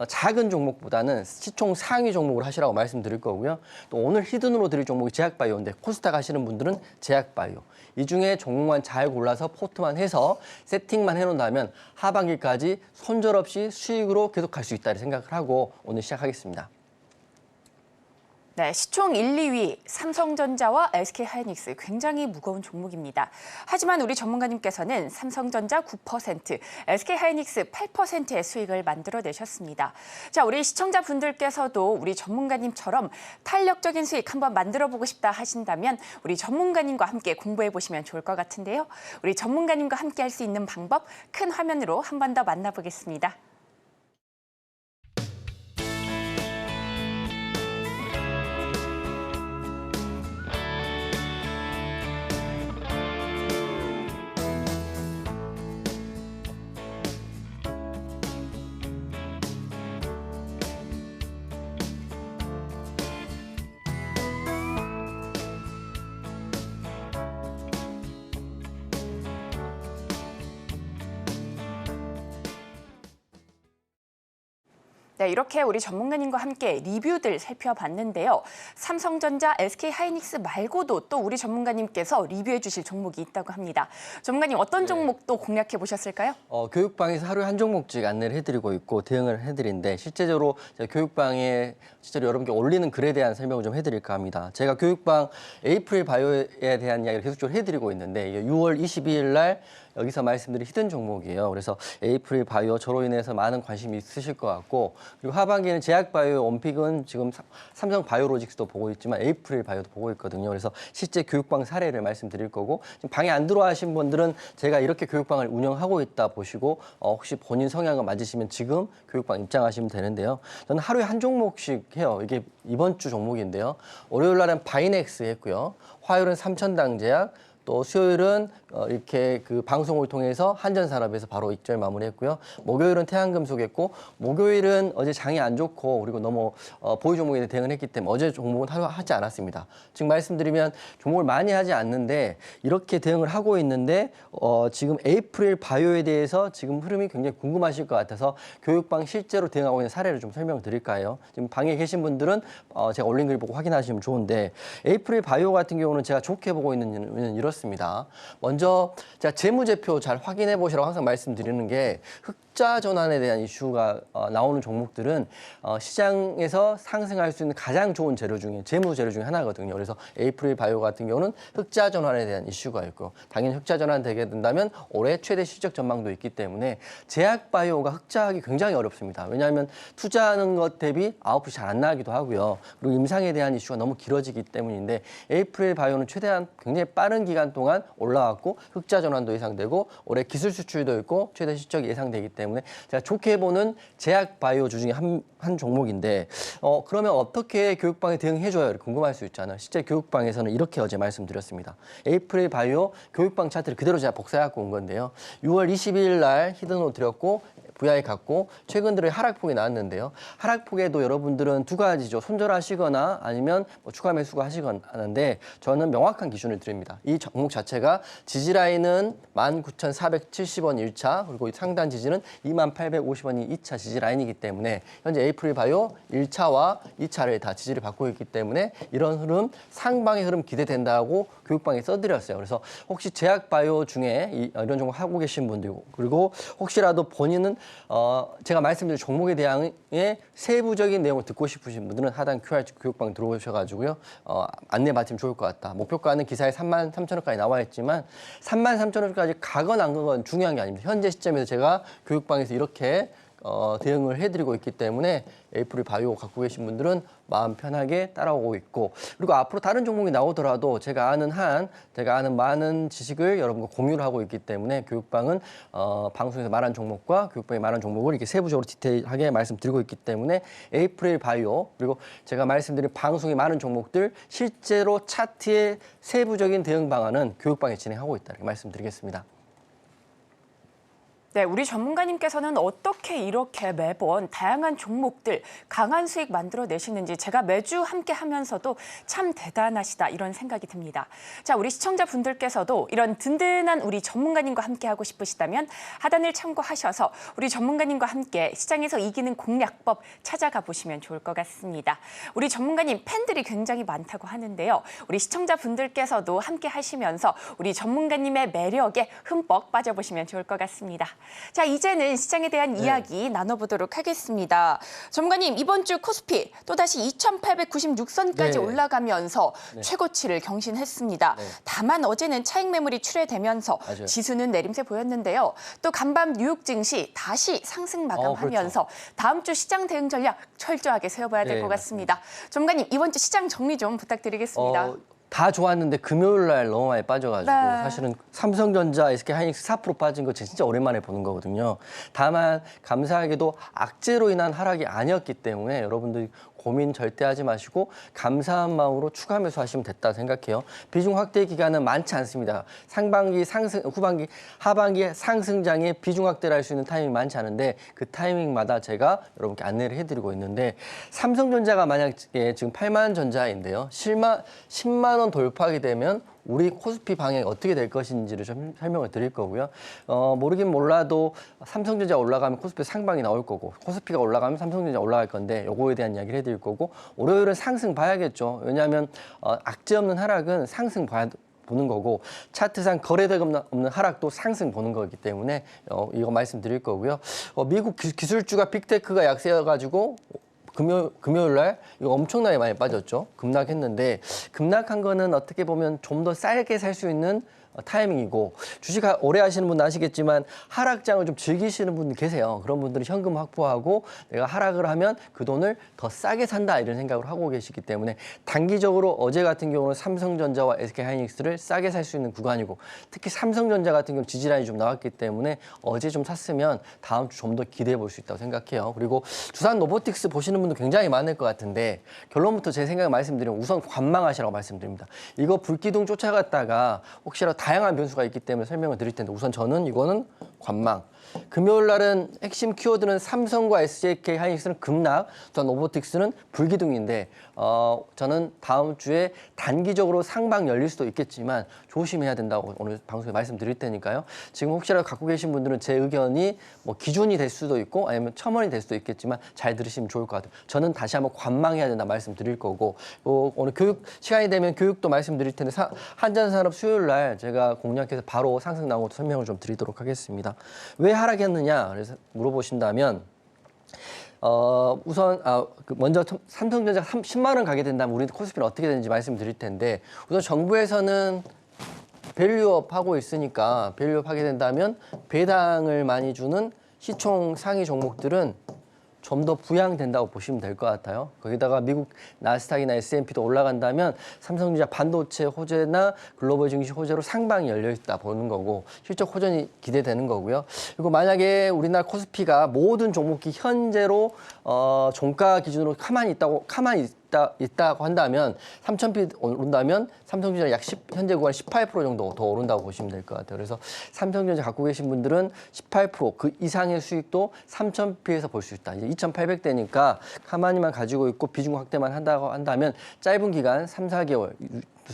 작은 종목보다는 시총 상위 종목을 하시라고 말씀드릴 거고요. 또 오늘 히든으로 드릴 종목이 제약바이오인데 코스닥 하시는 분들은 제약바이오. 이 중에 종목만 잘 골라서 포트만 해서 세팅만 해놓는다면 하반기까지 손절 없이 수익으로 계속 갈 수 있다 생각을 하고 오늘 시작하겠습니다. 네, 시총 1, 2위 삼성전자와 SK하이닉스 굉장히 무거운 종목입니다. 하지만 우리 전문가님께서는 삼성전자 9%, SK하이닉스 8%의 수익을 만들어내셨습니다. 자, 우리 시청자분들께서도 우리 전문가님처럼 탄력적인 수익 한번 만들어보고 싶다 하신다면 우리 전문가님과 함께 공부해보시면 좋을 것 같은데요. 우리 전문가님과 함께 할 수 있는 방법 큰 화면으로 한 번 더 만나보겠습니다. 네, 이렇게 우리 전문가님과 함께 리뷰들 살펴봤는데요. 삼성전자, SK하이닉스 말고도 또 우리 전문가님께서 리뷰해 주실 종목이 있다고 합니다. 전문가님 어떤 종목 또 공략해 보셨을까요? 교육방에서 하루에 한 종목씩 안내를 해드리고 있고 대응을 해드리는데 실제로 제가 교육방에 실제로 여러분께 올리는 글에 대한 설명을 좀 해드릴까 합니다. 제가 교육방 에이프릴 바이오에 대한 이야기를 계속적으로 해드리고 있는데 이게 6월 22일 날 여기서 말씀드린 히든 종목이에요. 그래서 에이프릴 바이오 저로 인해서 많은 관심이 있으실 것 같고 그리고 하반기에는 제약바이오 원픽은 지금 삼성 바이오로직스도 보고 있지만 에이프릴 바이오도 보고 있거든요. 그래서 실제 교육방 사례를 말씀드릴 거고 지금 방에 안 들어와신 분들은 제가 이렇게 교육방을 운영하고 있다 보시고 혹시 본인 성향을 맞으시면 지금 교육방 입장하시면 되는데요. 저는 하루에 한 종목씩 해요. 이게 이번 주 종목인데요. 월요일 날은 바이넥스 했고요. 화요일은 삼천당제약 또 수요일은 이렇게 그 방송을 통해서 한전산업에서 바로 익절 마무리했고요. 목요일은 태양금속했고 목요일은 어제 장이 안 좋고 그리고 너무 보유 종목에 대응을 했기 때문에 어제 종목은 하지 않았습니다. 지금 말씀드리면 종목을 많이 하지 않는데 이렇게 대응을 하고 있는데 지금 에이프릴 바이오에 대해서 지금 흐름이 굉장히 궁금하실 것 같아서 교육방 실제로 대응하고 있는 사례를 좀 설명드릴까요? 지금 방에 계신 분들은 제가 올린 글 보고 확인하시면 좋은데 에이프릴 바이오 같은 경우는 제가 좋게 보고 있는 이유는 이렇습니다. 먼저 제가 재무제표 잘 확인해 보시라고 항상 말씀드리는 게 흑자 전환에 대한 이슈가 나오는 종목들은 시장에서 상승할 수 있는 가장 좋은 재료 중에 재무 재료 중에 하나거든요. 그래서 에이프릴 바이오 같은 경우는 흑자 전환에 대한 이슈가 있고 당연히 흑자 전환 되게 된다면 올해 최대 실적 전망도 있기 때문에 제약 바이오가 흑자하기 굉장히 어렵습니다. 왜냐하면 투자하는 것 대비 아웃풋이 잘 안 나기도 하고요. 그리고 임상에 대한 이슈가 너무 길어지기 때문인데 에이프릴 바이오는 최대한 굉장히 빠른 기간 동안 올라왔고 흑자 전환도 예상되고 올해 기술 수출도 있고 최대 실적이 예상되기 때문에 제가 좋게 보는 제약 바이오주 중에 한 종목인데 그러면 어떻게 교육방에 대응해줘요? 이렇게 궁금할 수 있잖아요. 실제 교육방에서는 이렇게 어제 말씀드렸습니다. 에이프릴 바이오 교육방 차트를 그대로 제가 복사해갖고 온 건데요. 6월 22일 날 히든으로 드렸고 VI 갖고 최근 들어 하락폭이 나왔는데요. 하락폭에도 여러분들은 두 가지죠. 손절하시거나 아니면 추가 매수가 하시거나 하는데 저는 명확한 기준을 드립니다. 이 종목 자체가 지지라인은 19,470원 1차 그리고 상단 지지는 2850원이 2차 지지라인이기 때문에 현재 에이프릴 바이오 1차와 2차를 다 지지를 받고 있기 때문에 이런 흐름 상방의 흐름 기대된다고 교육방에 써드렸어요. 그래서 혹시 제약 바이오 중에 이런 종목 하고 계신 분들 그리고 혹시라도 본인은 제가 말씀드린 종목에 대한 세부적인 내용을 듣고 싶으신 분들은 하단 QR 교육방 들어오셔가지고요. 안내 받으면 좋을 것 같다. 목표가는 기사에 33,000원까지 나와 있지만 33,000원까지 가건 안 가건 중요한 게 아닙니다. 현재 시점에서 제가 교육방에서 이렇게 대응을 해드리고 있기 때문에 에이프릴 바이오 갖고 계신 분들은 마음 편하게 따라오고 있고 그리고 앞으로 다른 종목이 나오더라도 제가 아는 많은 지식을 여러분과 공유를 하고 있기 때문에 교육방은 방송에서 말한 종목과 교육방에 말한 종목을 이렇게 세부적으로 디테일하게 말씀드리고 있기 때문에 에이프릴 바이오 그리고 제가 말씀드린 방송에 많은 종목들 실제로 차트의 세부적인 대응 방안은 교육방에 진행하고 있다 이렇게 말씀드리겠습니다. 네, 우리 전문가님께서는 어떻게 이렇게 매번 다양한 종목들 강한 수익 만들어내시는지 제가 매주 함께 하면서도 참 대단하시다 이런 생각이 듭니다. 자, 우리 시청자분들께서도 이런 든든한 우리 전문가님과 함께 하고 싶으시다면 하단을 참고하셔서 우리 전문가님과 함께 시장에서 이기는 공략법 찾아가 보시면 좋을 것 같습니다. 우리 전문가님 팬들이 굉장히 많다고 하는데요. 우리 시청자분들께서도 함께 하시면서 우리 전문가님의 매력에 흠뻑 빠져보시면 좋을 것 같습니다. 자, 이제는 시장에 대한 이야기 나눠보도록 하겠습니다. 전문가님, 이번 주 코스피 또다시 2,896선까지 올라가면서 최고치를 경신했습니다. 다만 어제는 차익 매물이 출회되면서 지수는 내림세 보였는데요. 또 간밤 뉴욕 증시 다시 상승 마감하면서 다음 주 시장 대응 전략 철저하게 세워봐야 될 것 같습니다. 전문가님, 이번 주 시장 정리 좀 부탁드리겠습니다. 다 좋았는데 금요일 날 너무 많이 빠져가지고 사실은 삼성전자, SK하이닉스 4% 빠진 거 진짜 오랜만에 보는 거거든요. 다만 감사하게도 악재로 인한 하락이 아니었기 때문에 여러분들이 고민 절대 하지 마시고 감사한 마음으로 추가 매수하시면 됐다 생각해요. 비중 확대 기간은 많지 않습니다. 상반기 상승, 후반기, 하반기 상승장에 비중 확대를 할 수 있는 타이밍이 많지 않은데 그 타이밍마다 제가 여러분께 안내를 해드리고 있는데 삼성전자가 만약에 지금 8만 전자인데요. 10만 원 돌파하게 되면 우리 코스피 방향이 어떻게 될 것인지를 좀 설명을 드릴 거고요. 모르긴 몰라도 삼성전자 올라가면 코스피 상방이 나올 거고 코스피가 올라가면 삼성전자 올라갈 건데 요거에 대한 이야기를 해드릴 거고 월요일은 상승 봐야겠죠. 왜냐하면 악재 없는 하락은 상승 보는 거고 차트상 거래대가 없는 하락도 상승 보는 거기 때문에 이거 말씀드릴 거고요. 미국 기술주가 빅테크가 약세여가지고 금요일 날 이거 엄청나게 많이 빠졌죠. 급락했는데 급락한 거는 어떻게 보면 좀 더 싸게 살 수 있는 타이밍이고 주식 오래 하시는 분은 아시겠지만 하락장을 좀 즐기시는 분들 계세요. 그런 분들은 현금 확보하고 내가 하락을 하면 그 돈을 더 싸게 산다 이런 생각을 하고 계시기 때문에 단기적으로 어제 같은 경우는 삼성전자와 SK하이닉스를 싸게 살 수 있는 구간이고 특히 삼성전자 같은 경우 지지라인이 좀 나왔기 때문에 어제 좀 샀으면 다음 주 좀 더 기대해 볼 수 있다고 생각해요. 그리고 두산 로보틱스 보시는 분도 굉장히 많을 것 같은데 결론부터 제 생각을 말씀드리면 우선 관망하시라고 말씀드립니다. 이거 불기둥 쫓아갔다가 혹시라도 다양한 변수가 있기 때문에 설명을 드릴 텐데 우선 저는 이거는 관망. 금요일 날은 핵심 키워드는 삼성과 SK 하이닉스는 급락, 두산 로보틱스는 불기둥인데 저는 다음 주에 단기적으로 상방 열릴 수도 있겠지만 조심해야 된다고 오늘 방송에 말씀드릴 테니까요. 지금 혹시라도 갖고 계신 분들은 제 의견이 뭐 기준이 될 수도 있고 아니면 첨언이 될 수도 있겠지만 잘 들으시면 좋을 것 같아요. 저는 다시 한번 관망해야 된다 말씀드릴 거고 오늘 교육 시간이 되면 교육도 말씀드릴 텐데 한전산업 수요일 날 제가 공략해서 바로 상승 나온 것도 설명을 좀 드리도록 하겠습니다. 왜 하락했느냐 그래서 물어보신다면 우선 먼저 삼성전자 10만 원 가게 된다면 우리 코스피는 어떻게 되는지 말씀드릴 텐데 우선 정부에서는 밸류업 하고 있으니까 밸류업 하게 된다면 배당을 많이 주는 시총 상위 종목들은 좀 더 부양된다고 보시면 될 것 같아요. 거기다가 미국 나스닥이나 S&P도 올라간다면 삼성전자 반도체 호재나 글로벌 증시 호재로 상방이 열려 있다 보는 거고 실적 호전이 기대되는 거고요. 그리고 만약에 우리나라 코스피가 모든 종목이 현재로 종가 기준으로 가만히 있다고 한다면 3,000피 오른다면 삼성전자 약 현재 구간 18% 정도 더 오른다고 보시면 될 것 같아요. 그래서 삼성전자 갖고 계신 분들은 18%그 이상의 수익도 3,000피에서 볼 수 있다. 이제 2,800대니까 가만히만 가지고 있고 비중 확대만 한다고 한다면 짧은 기간 3, 4개월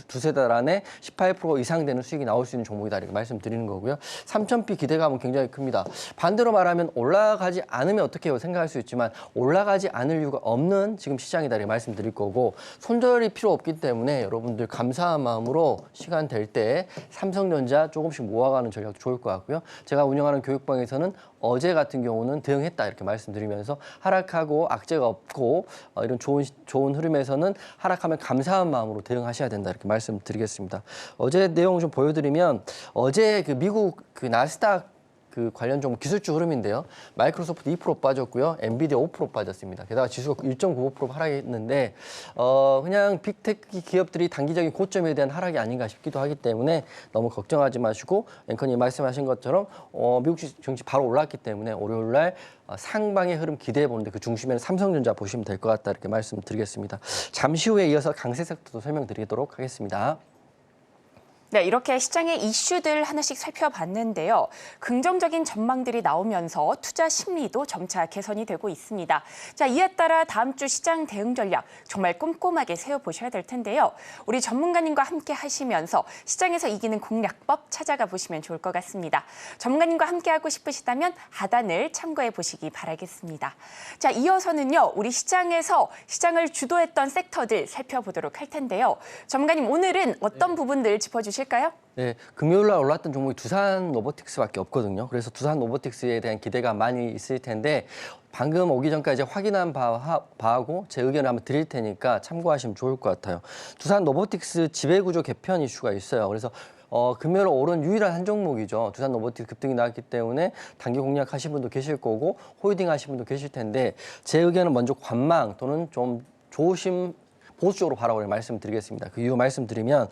두세 달 안에 18% 이상 되는 수익이 나올 수 있는 종목이다 이렇게 말씀드리는 거고요. 3,000피 기대감은 굉장히 큽니다. 반대로 말하면 올라가지 않으면 어떻게 해요? 생각할 수 있지만 올라가지 않을 이유가 없는 지금 시장이다 이렇게 말씀드릴 거고 손절이 필요 없기 때문에 여러분들 감사한 마음으로 시간 될 때 삼성전자 조금씩 모아가는 전략도 좋을 것 같고요. 제가 운영하는 교육방에서는 어제 같은 경우는 대응했다 이렇게 말씀드리면서 하락하고 악재가 없고 이런 좋은 흐름에서는 하락하면 감사한 마음으로 대응하셔야 된다 이렇게 말씀드리겠습니다. 어제 내용 좀 보여드리면 어제 그 미국 그 나스닥 그 관련 종목 기술주 흐름인데요. 마이크로소프트 2% 빠졌고요. 엔비디아 5% 빠졌습니다. 게다가 지수가 1.95% 하락했는데 그냥 빅테크 기업들이 단기적인 고점에 대한 하락이 아닌가 싶기도 하기 때문에 너무 걱정하지 마시고 앵커님 말씀하신 것처럼 미국 증시 바로 올랐기 때문에 월요일 날 상방의 흐름 기대해 보는데 그 중심에는 삼성전자 보시면 될 것 같다 이렇게 말씀드리겠습니다. 잠시 후에 이어서 강세 섹터도 설명드리도록 하겠습니다. 네, 이렇게 시장의 이슈들 하나씩 살펴봤는데요. 긍정적인 전망들이 나오면서 투자 심리도 점차 개선이 되고 있습니다. 자, 이에 따라 다음 주 시장 대응 전략 정말 꼼꼼하게 세워보셔야 될 텐데요. 우리 전문가님과 함께 하시면서 시장에서 이기는 공략법 찾아가 보시면 좋을 것 같습니다. 전문가님과 함께하고 싶으시다면 하단을 참고해 보시기 바라겠습니다. 자, 이어서는요. 우리 시장에서 시장을 주도했던 섹터들 살펴보도록 할 텐데요. 전문가님, 오늘은 어떤 부분들 짚어주실까요? 네, 금요일 날 올랐던 종목이 두산 로보틱스밖에 없거든요. 그래서 두산 로보틱스에 대한 기대가 많이 있을 텐데 방금 오기 전까지 확인한 바하고 제 의견을 한번 드릴 테니까 참고하시면 좋을 것 같아요. 두산 로보틱스 지배구조 개편 이슈가 있어요. 그래서 금요일 오른 유일한 한 종목이죠. 두산 로보틱스 급등이 나왔기 때문에 단기 공략하신 분도 계실 거고 홀딩 하신 분도 계실 텐데 제 의견은 먼저 관망 또는 좀 보수적으로 바라고 말씀드리겠습니다. 그 이유 말씀드리면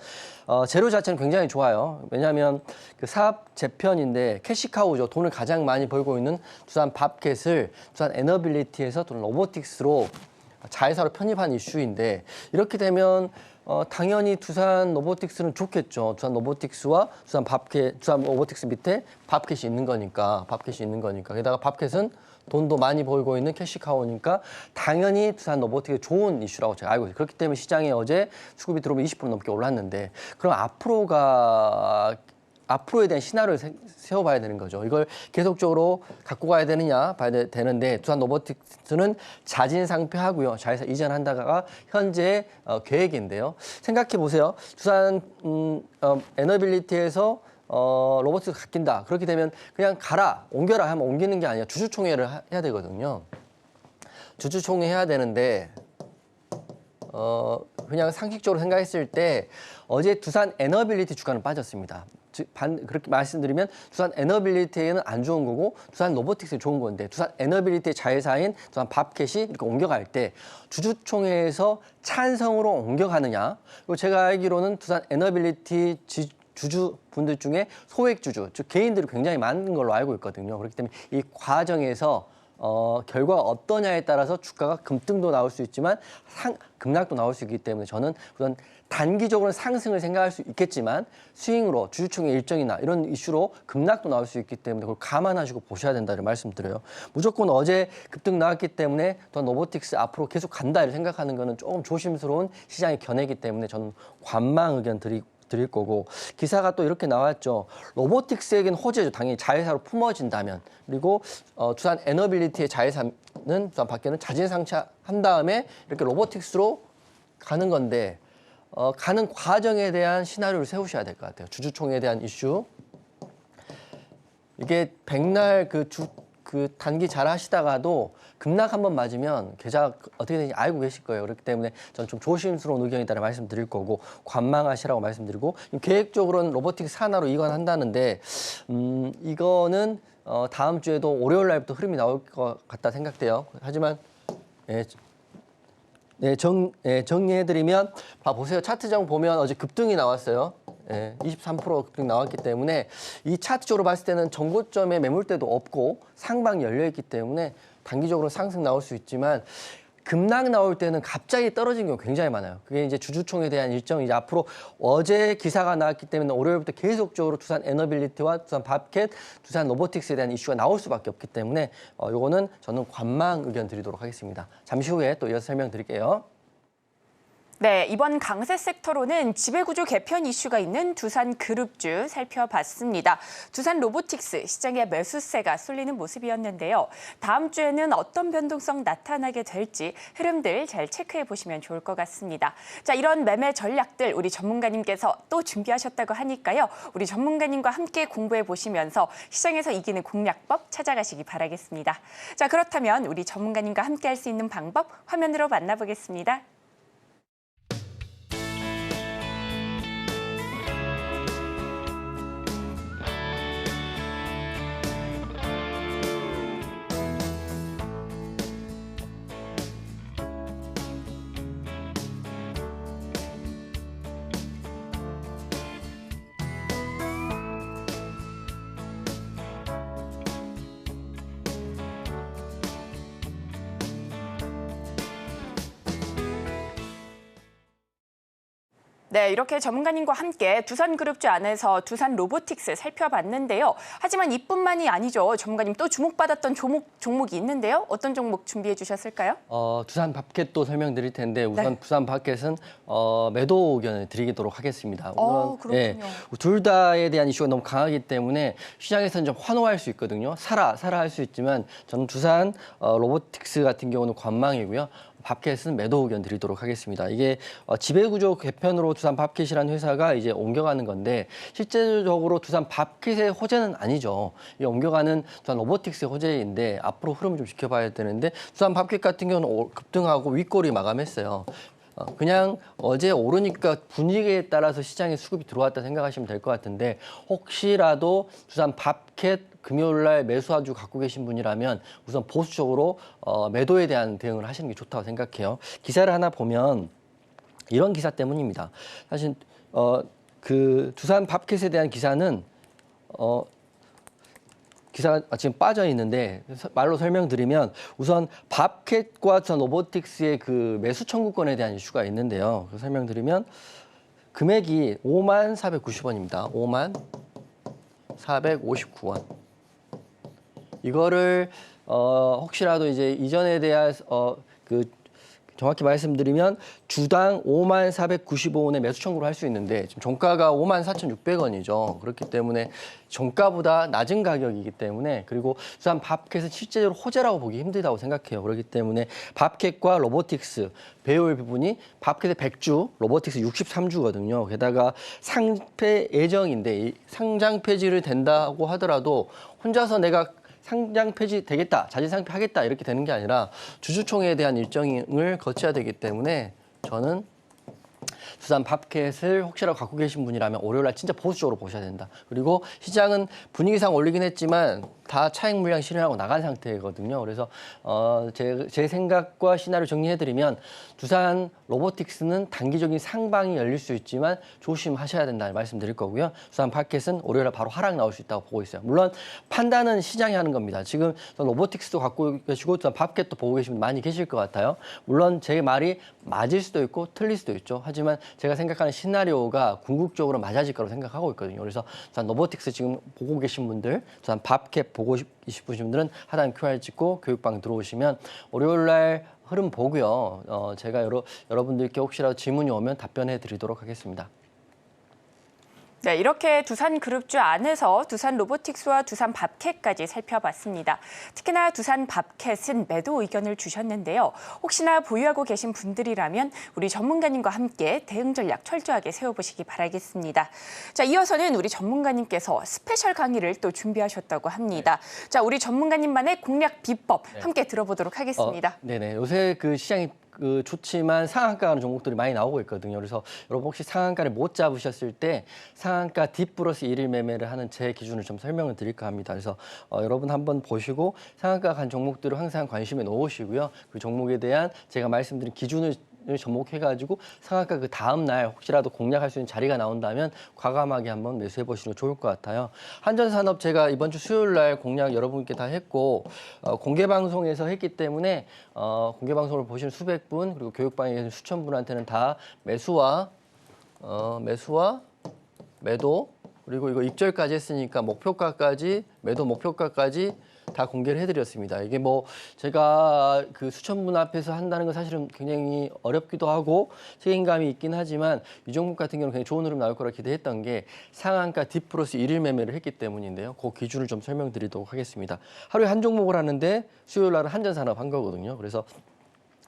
재료 자체는 굉장히 좋아요. 왜냐하면 그 사업 재편인데 캐시카우죠. 돈을 가장 많이 벌고 있는 두산 밥켓을 두산 에너빌리티에서 또는 로보틱스로 자회사로 편입한 이슈인데 이렇게 되면 당연히 두산 로보틱스는 좋겠죠. 두산 로보틱스와 두산 로보틱스 밑에 밥캣이 있는 거니까, 게다가 밥캣은 돈도 많이 벌고 있는 캐시카우니까 당연히 두산 로보틱스 좋은 이슈라고 제가 알고 있어요. 그렇기 때문에 시장에 어제 수급이 들어오면 20% 넘게 올랐는데, 그럼 앞으로에 대한 시나리오를 세워봐야 되는 거죠. 이걸 계속적으로 갖고 가야 되느냐 봐야 되는데, 두산 로보틱스는 자진상폐하고요. 자회사 이전한다가 현재 계획인데요. 생각해 보세요. 두산 에너빌리티에서 로보틱스 갖긴다. 그렇게 되면 그냥 옮겨라 하면 옮기는 게 아니라 주주총회를 해야 되거든요. 주주총회 해야 되는데, 그냥 상식적으로 생각했을 때 어제 두산 에너빌리티 주가는 빠졌습니다. 그렇게 말씀드리면 두산 에너빌리티에는 안 좋은 거고 두산 로보틱스에 좋은 건데, 두산 에너빌리티의 자회사인 두산 밥캣이 이렇게 옮겨갈 때 주주총회에서 찬성으로 옮겨가느냐. 그리고 제가 알기로는 두산 에너빌리티 주주분들 중에 소액주주, 즉 개인들이 굉장히 많은 걸로 알고 있거든요. 그렇기 때문에 이 과정에서 결과가 어떠냐에 따라서 주가가 급등도 나올 수 있지만 급락도 나올 수 있기 때문에, 저는 우선 단기적으로는 상승을 생각할 수 있겠지만 스윙으로 주주총회 일정이나 이런 이슈로 급락도 나올 수 있기 때문에 그걸 감안하시고 보셔야 된다는 말씀드려요. 무조건 어제 급등 나왔기 때문에 더 로보틱스 앞으로 계속 간다를 생각하는 거는 조금 조심스러운 시장의 견해이기 때문에 저는 관망 의견 드릴 거고, 기사가 또 이렇게 나왔죠. 로보틱스에겐 호재죠. 당연히 자회사로 품어진다면. 그리고 두산 에너빌리티의 자회사는 두산 밖에는 자진상차한 다음에 이렇게 로보틱스로 가는 건데, 가는 과정에 대한 시나리오를 세우셔야 될 것 같아요. 주주총회에 대한 이슈. 이게 백날 그 단기 잘 하시다가도 급락 한번 맞으면 계좌 어떻게 되는지 알고 계실 거예요. 그렇기 때문에 저는 좀 조심스러운 의견이다라고 말씀드릴 거고, 관망하시라고 말씀드리고, 계획적으로는 로보틱스 하나로 이관한다는데, 이거는 다음 주에도 월요일 날부터 흐름이 나올 것 같다 생각돼요. 하지만 정리해드리면, 보세요. 차트장 보면 어제 급등이 나왔어요. 23% 급등 나왔기 때문에 이 차트적으로 봤을 때는 전고점에 매물대도 없고 상방이 열려있기 때문에 단기적으로 상승 나올 수 있지만, 급락 나올 때는 갑자기 떨어진 경우 굉장히 많아요. 그게 이제 주주총회에 대한 일정, 이제 앞으로 어제 기사가 나왔기 때문에 월요일부터 계속적으로 두산 에너빌리티와 두산 밥캣, 두산 로보틱스에 대한 이슈가 나올 수밖에 없기 때문에 요거는 저는 관망 의견 드리도록 하겠습니다. 잠시 후에 또 이어서 설명드릴게요. 네, 이번 강세 섹터로는 지배구조 개편 이슈가 있는 두산 그룹주 살펴봤습니다. 두산 로보틱스 시장에 매수세가 쏠리는 모습이었는데요. 다음 주에는 어떤 변동성 나타나게 될지 흐름들 잘 체크해 보시면 좋을 것 같습니다. 자, 이런 매매 전략들 우리 전문가님께서 또 준비하셨다고 하니까요. 우리 전문가님과 함께 공부해 보시면서 시장에서 이기는 공략법 찾아가시기 바라겠습니다. 자, 그렇다면 우리 전문가님과 함께 할 수 있는 방법 화면으로 만나보겠습니다. 네, 이렇게 전문가님과 함께 두산그룹주 안에서 두산 로보틱스 살펴봤는데요. 하지만 이뿐만이 아니죠. 전문가님 또 주목받았던 종목이 있는데요. 어떤 종목 준비해 주셨을까요? 두산 밥캣도 설명드릴 텐데, 우선 네. 두산 밥캣은 매도 의견을 드리도록 하겠습니다. 우선, 그렇군요. 둘 다에 대한 이슈가 너무 강하기 때문에 시장에서는 좀 환호할 수 있거든요. 사라 할 수 있지만 저는 두산 로보틱스 같은 경우는 관망이고요. 밥캣은 매도 의견 드리도록 하겠습니다. 이게 지배구조 개편으로 두산 밥캣이라는 회사가 이제 옮겨가는 건데, 실제적으로 두산 밥캣의 호재는 아니죠. 이 옮겨가는 두산 로보틱스의 호재인데 앞으로 흐름을 좀 지켜봐야 되는데, 두산 밥캣 같은 경우는 급등하고 윗꼬리 마감했어요. 그냥 어제 오르니까 분위기에 따라서 시장에 수급이 들어왔다 생각하시면 될 것 같은데, 혹시라도 두산 밥캣 금요일 날 매수하주 갖고 계신 분이라면 우선 보수적으로 매도에 대한 대응을 하시는 게 좋다고 생각해요. 기사를 하나 보면 이런 기사 때문입니다. 사실 그 두산 밥캣에 대한 기사는 기사가 지금 빠져 있는데 말로 설명드리면 우선 밥캣과 두산 로보틱스의 그 매수 청구권에 대한 이슈가 있는데요. 그 설명드리면 금액이 54,490원입니다. 54,459원. 이거를 혹시라도 이제 이전에 대한 그 정확히 말씀드리면 주당 54,495원의 매수 청구를 할 수 있는데 지금 종가가 54,600원이죠. 그렇기 때문에 종가보다 낮은 가격이기 때문에 그리고 두산 밥캣은 실제로 호재라고 보기 힘들다고 생각해요. 그렇기 때문에 밥캣과 로보틱스 배울 부분이 밥캣의 100주, 로보틱스 63주거든요. 게다가 상패 예정인데 이 상장 폐지를 된다고 하더라도 혼자서 내가 상장 폐지 되겠다, 자진 상폐하겠다 이렇게 되는 게 아니라 주주총회에 대한 일정을 거쳐야 되기 때문에 저는 두산 밥캣을 혹시라도 갖고 계신 분이라면 월요일날 진짜 보수적으로 보셔야 된다. 그리고 시장은 분위기상 올리긴 했지만 다 차익 물량 실현하고 나간 상태거든요. 그래서 제 생각과 시나리오 정리해드리면 두산 로보틱스는 단기적인 상방이 열릴 수 있지만 조심하셔야 된다는 말씀드릴 거고요. 두산 밥캣은 월요일에 바로 하락 나올 수 있다고 보고 있어요. 물론 판단은 시장이 하는 겁니다. 지금 로보틱스도 갖고 계시고 두산 밥캣도 보고 계신 분 많이 계실 것 같아요. 물론 제 말이 맞을 수도 있고 틀릴 수도 있죠. 하지만 제가 생각하는 시나리오가 궁극적으로 맞아질 거라고 생각하고 있거든요. 그래서 두산 로보틱스 지금 보고 계신 분들, 두산 밥캣 보고 싶으신 분들은 하단 QR 찍고 교육방 들어오시면 월요일날 흐름 보고요. 제가 여러분들께 혹시라도 질문이 오면 답변해 드리도록 하겠습니다. 네, 이렇게 두산그룹주 안에서 두산 로보틱스와 두산 밥캣까지 살펴봤습니다. 특히나 두산 밥캣은 매도 의견을 주셨는데요. 혹시나 보유하고 계신 분들이라면 우리 전문가님과 함께 대응 전략 철저하게 세워보시기 바라겠습니다. 자, 이어서는 우리 전문가님께서 스페셜 강의를 또 준비하셨다고 합니다. 자, 우리 전문가님만의 공략 비법 함께 들어보도록 하겠습니다. 네네. 요새 그 시장이 좋지만 상한가 가는 종목들이 많이 나오고 있거든요. 그래서 여러분 혹시 상한가를 못 잡으셨을 때 상한가 D 플러스 1일 매매를 하는 제 기준을 좀 설명을 드릴까 합니다. 그래서 여러분 한번 보시고 상한가 간 종목들을 항상 관심에 놓으시고요. 그 종목에 대한 제가 말씀드린 기준을 접목해가지고 상한가 그 다음 날 혹시라도 공략할 수 있는 자리가 나온다면 과감하게 한번 매수해 보시면 좋을 것 같아요. 한전산업 제가 이번 주 수요일 날 공략 여러분께 다 했고 공개 방송에서 했기 때문에 공개 방송을 보시는 수백 분 그리고 교육방에 계신 수천 분한테는 다 매수와 매도 그리고 이거 입절까지 했으니까 목표가까지 매도 목표가까지 다 공개를 해드렸습니다. 이게 뭐 제가 그 수천 분 앞에서 한다는 건 사실은 굉장히 어렵기도 하고 책임감이 있긴 하지만 이 종목 같은 경우는 굉장히 좋은 흐름 나올 거라 기대했던 게 상한가 D 플러스 1일 매매를 했기 때문인데요. 그 기준을 좀 설명드리도록 하겠습니다. 하루에 한 종목을 하는데 수요일 날은 한전산업 한 거거든요. 그래서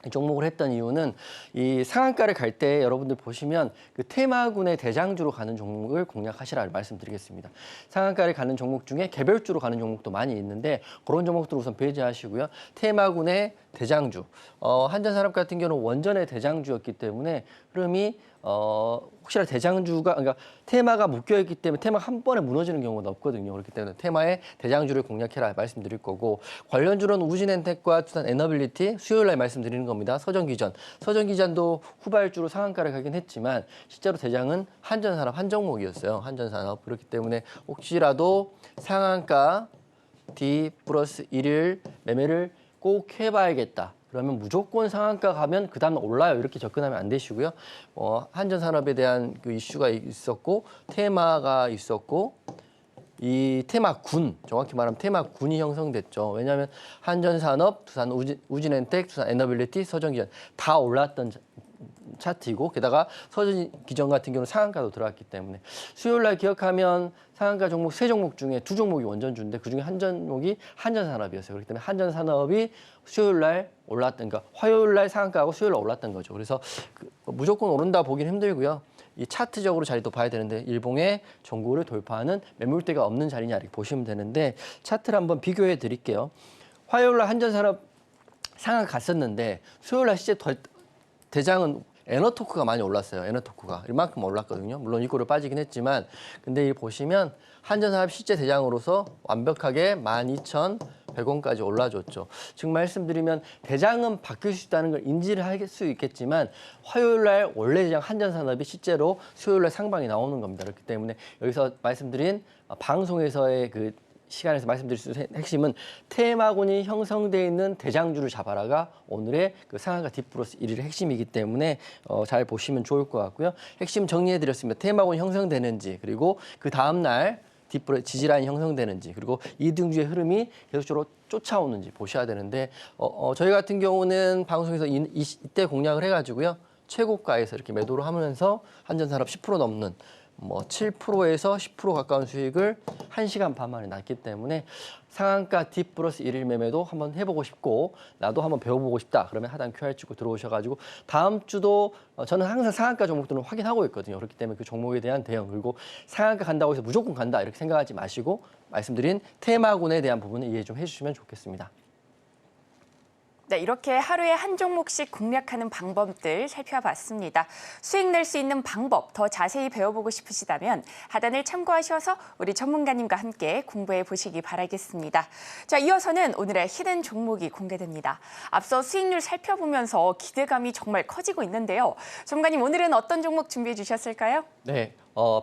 이 종목을 했던 이유는 이 상한가를 갈 때 여러분들 보시면 그 테마군의 대장주로 가는 종목을 공략하시라 말씀드리겠습니다. 상한가를 가는 종목 중에 개별주로 가는 종목도 많이 있는데 그런 종목들 우선 배제하시고요. 테마군의 대장주, 한전산업 같은 경우는 원전의 대장주였기 때문에 흐름이 혹시나 대장주가 그러니까 테마가 묶여있기 때문에 테마가 한 번에 무너지는 경우가 없거든요. 그렇기 때문에 테마의 대장주를 공략해라 말씀드릴 거고 관련주로는 우진엔텍과 두산 에너빌리티 수요일 날 말씀드리는 겁니다. 서전기전도 후발주로 상한가를 가긴 했지만 실제로 대장은 한전산업 한 종목이었어요. 한전산업 그렇기 때문에 혹시라도 상한가 D 플러스 1일 매매를 꼭 해봐야겠다. 그러면 무조건 상한가 가면 그 다음 올라요. 이렇게 접근하면 안 되시고요. 한전산업에 대한 그 이슈가 있었고 테마가 있었고 이 테마군, 정확히 말하면 테마군이 형성됐죠. 왜냐하면 한전산업, 두산 우진엔텍, 두산 에너빌리티, 서전기전 다 올랐던 차트이고 게다가 서전기전 같은 경우는 상한가도 들어갔기 때문에 수요일 날 기억하면 상한가 종목 3종목 중에 2종목이 원전주인데 그중에 한 종목이 한전산업이었어요. 그렇기 때문에 한전산업이 수요일 날 올랐던 그러니까 화요일 날 상한가하고 수요일 날 올랐던 거죠. 그래서 무조건 오른다 보기는 힘들고요. 이 차트적으로 자리도 봐야 되는데 일봉의 전고를 돌파하는 매물대가 없는 자리냐 이렇게 보시면 되는데 차트를 한번 비교해 드릴게요. 화요일 날 한전산업 상한가 갔었는데 수요일 날 실제 대장은 에너토크가 많이 올랐어요. 에너토크가 이만큼 올랐거든요. 물론 이거로 빠지긴 했지만 근데 이 보시면 한전산업 실제 대장으로서 완벽하게 12,100원까지 올라줬죠. 지금 말씀드리면 대장은 바뀔 수 있다는 걸 인지를 할 수 있겠지만 화요일 날 원래 대장 한전산업이 실제로 수요일 날 상방이 나오는 겁니다. 그렇기 때문에 여기서 말씀드린 방송에서의 그 시간에서 말씀드릴 수 있는 핵심은 테마군이 형성되어 있는 대장주를 잡아라가 오늘의 그 상한가 딥플러스 1일의 핵심이기 때문에 잘 보시면 좋을 것 같고요. 핵심 정리해드렸습니다. 테마군이 형성되는지 그리고 그 다음날 딥플러스 지지라인이 형성되는지 그리고 이등주의 흐름이 계속적으로 쫓아오는지 보셔야 되는데 저희 같은 경우는 방송에서 이때 공략을 해가지고요. 최고가에서 이렇게 매도를 하면서 한전산업 10% 넘는 7%에서 10% 가까운 수익을 1시간 반 만에 났기 때문에 상한가 딥플러스 1일 매매도 한번 해보고 싶고 나도 한번 배워보고 싶다. 그러면 하단 QR 찍고 들어오셔가지고 다음 주도 저는 항상 상한가 종목들은 확인하고 있거든요. 그렇기 때문에 그 종목에 대한 대응 그리고 상한가 간다고 해서 무조건 간다 이렇게 생각하지 마시고 말씀드린 테마군에 대한 부분을 이해 좀 해주시면 좋겠습니다. 네, 이렇게 하루에 한 종목씩 공략하는 방법들 살펴봤습니다. 수익 낼 수 있는 방법 더 자세히 배워보고 싶으시다면 하단을 참고하셔서 우리 전문가님과 함께 공부해 보시기 바라겠습니다. 자, 이어서는 오늘의 히든 종목이 공개됩니다. 앞서 수익률 살펴보면서 기대감이 정말 커지고 있는데요. 전문가님, 오늘은 어떤 종목 준비해 주셨을까요? 네.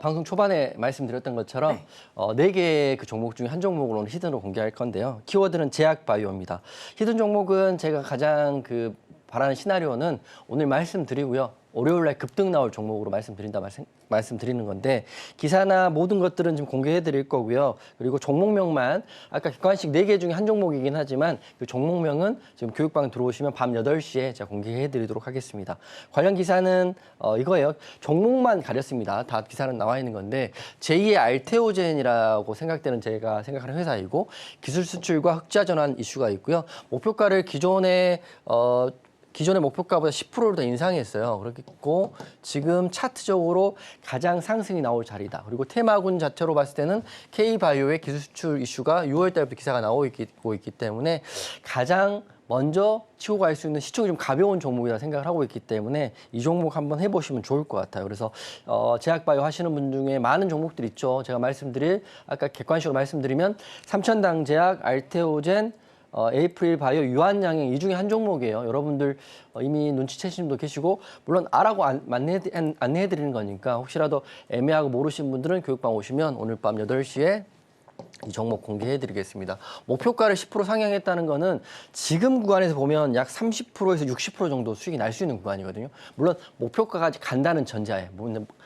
방송 초반에 말씀드렸던 것처럼 네 개의 그 종목 중에 한 종목을 오늘 히든으로 공개할 건데요. 키워드는 제약바이오입니다. 히든 종목은 제가 가장 바라는 시나리오는 오늘 말씀드리고요. 월요일 날 급등 나올 종목으로 말씀드리는 건데 기사나 모든 것들은 지금 공개해 드릴 거고요. 그리고 종목명만 아까 객관식 4개 중에 한 종목이긴 하지만 그 종목명은 지금 교육방 들어오시면 밤 8시에 제가 공개해 드리도록 하겠습니다. 관련 기사는 이거예요. 종목만 가렸습니다. 다 기사는 나와 있는 건데 제2의 알테오젠이라고 제가 생각하는 회사이고 기술 수출과 흑자 전환 이슈가 있고요. 목표가를 기존의 목표가보다 10%를 더 인상했어요. 그렇고 지금 차트적으로 가장 상승이 나올 자리다. 그리고 테마군 자체로 봤을 때는 K바이오의 기술 수출 이슈가 6월 달부터 기사가 나오고 있기 때문에 가장 먼저 치고 갈 수 있는 시총이 좀 가벼운 종목이라 생각을 하고 있기 때문에 이 종목 한번 해보시면 좋을 것 같아요. 그래서 제약바이오 하시는 분 중에 많은 종목들 있죠. 제가 아까 객관식으로 말씀드리면 삼천당 제약, 알테오젠, 에이프릴 바이오, 유한양행 이 중에 한 종목이에요. 여러분들 이미 눈치채신 분도 계시고 물론 알아고 안내해드리는 거니까 혹시라도 애매하고 모르신 분들은 교육방 오시면 오늘 밤 8시에 이 종목 공개해드리겠습니다. 목표가를 10% 상향했다는 거는 지금 구간에서 보면 약 30%에서 60% 정도 수익이 날 수 있는 구간이거든요. 물론 목표가까지 간다는 전제하에.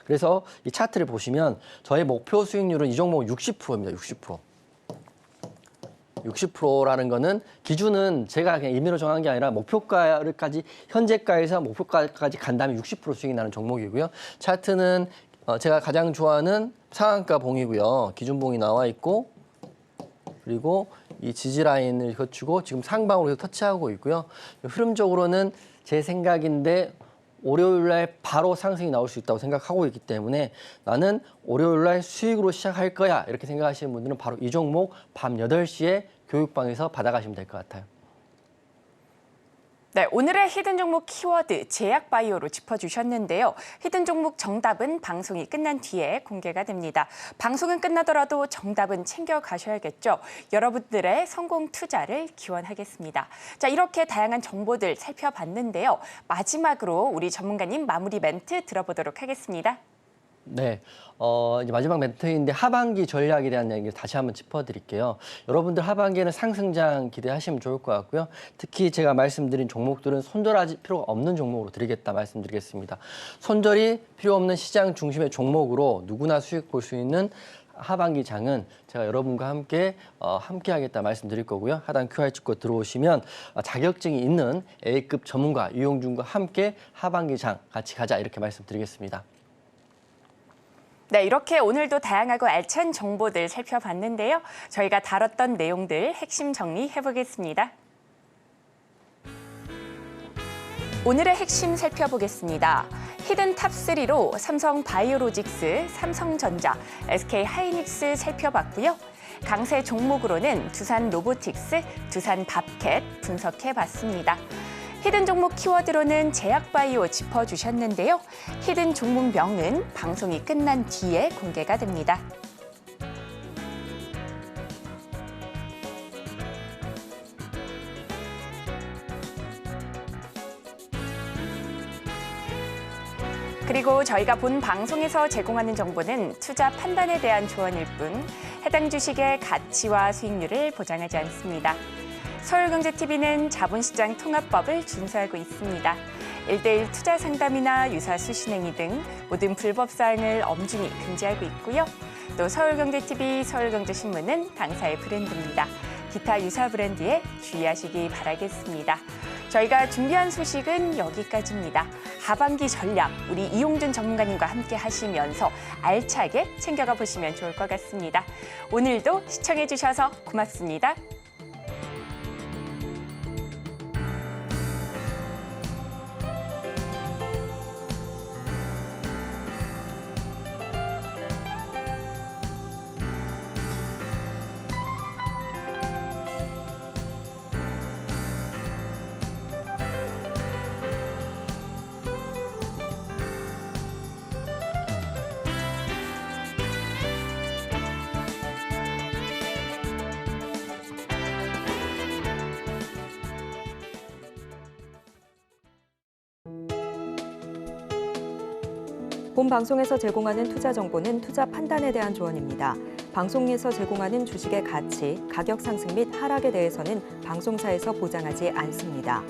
그래서 이 차트를 보시면 저의 목표 수익률은 이 종목 60%입니다. 60%. 60%라는 거는 기준은 제가 그냥 임의로 정한 게 아니라 목표가까지 현재가에서 목표가까지 간다면 60% 수익이 나는 종목이고요. 차트는 제가 가장 좋아하는 상한가 봉이고요. 기준봉이 나와 있고 그리고 이 지지라인을 거치고 지금 상방으로 계속 터치하고 있고요. 흐름적으로는 제 생각인데 월요일 날 바로 상승이 나올 수 있다고 생각하고 있기 때문에 나는 월요일 날 수익으로 시작할 거야 이렇게 생각하시는 분들은 바로 이 종목 밤 8시에 교육방에서 받아가시면 될 것 같아요. 네, 오늘의 히든 종목 키워드 제약바이오로 짚어주셨는데요. 히든 종목 정답은 방송이 끝난 뒤에 공개가 됩니다. 방송은 끝나더라도 정답은 챙겨가셔야겠죠. 여러분들의 성공 투자를 기원하겠습니다. 자, 이렇게 다양한 정보들 살펴봤는데요. 마지막으로 우리 전문가님 마무리 멘트 들어보도록 하겠습니다. 네, 이제 마지막 멘트인데 하반기 전략에 대한 얘기를 다시 한번 짚어드릴게요. 여러분들 하반기에는 상승장 기대하시면 좋을 것 같고요. 특히 제가 말씀드린 종목들은 손절할 필요가 없는 종목으로 드리겠다 말씀드리겠습니다. 손절이 필요 없는 시장 중심의 종목으로 누구나 수익 볼 수 있는 하반기 장은 제가 여러분과 함께 하겠다 말씀드릴 거고요. 하단 QR 찍고 들어오시면 자격증이 있는 A급 전문가 유용준과 함께 하반기 장 같이 가자 이렇게 말씀드리겠습니다. 네, 이렇게 오늘도 다양하고 알찬 정보들 살펴봤는데요. 저희가 다뤘던 내용들 핵심 정리해보겠습니다. 오늘의 핵심 살펴보겠습니다. 히든 탑3로 삼성 바이오로직스, 삼성전자, SK 하이닉스 살펴봤고요. 강세 종목으로는 두산 로보틱스, 두산 밥캣 분석해봤습니다. 히든 종목 키워드로는 제약바이오 짚어주셨는데요. 히든 종목명은 방송이 끝난 뒤에 공개가 됩니다. 그리고 저희가 본 방송에서 제공하는 정보는 투자 판단에 대한 조언일 뿐 해당 주식의 가치와 수익률을 보장하지 않습니다. 서울경제TV는 자본시장 통합법을 준수하고 있습니다. 1:1 투자 상담이나 유사 수신행위 등 모든 불법 사항을 엄중히 금지하고 있고요. 또 서울경제TV, 서울경제신문은 당사의 브랜드입니다. 기타 유사 브랜드에 주의하시기 바라겠습니다. 저희가 준비한 소식은 여기까지입니다. 하반기 전략, 우리 이용준 전문가님과 함께 하시면서 알차게 챙겨가 보시면 좋을 것 같습니다. 오늘도 시청해 주셔서 고맙습니다. 본 방송에서 제공하는 투자 정보는 투자 판단에 대한 조언입니다. 방송에서 제공하는 주식의 가치, 가격 상승 및 하락에 대해서는 방송사에서 보장하지 않습니다.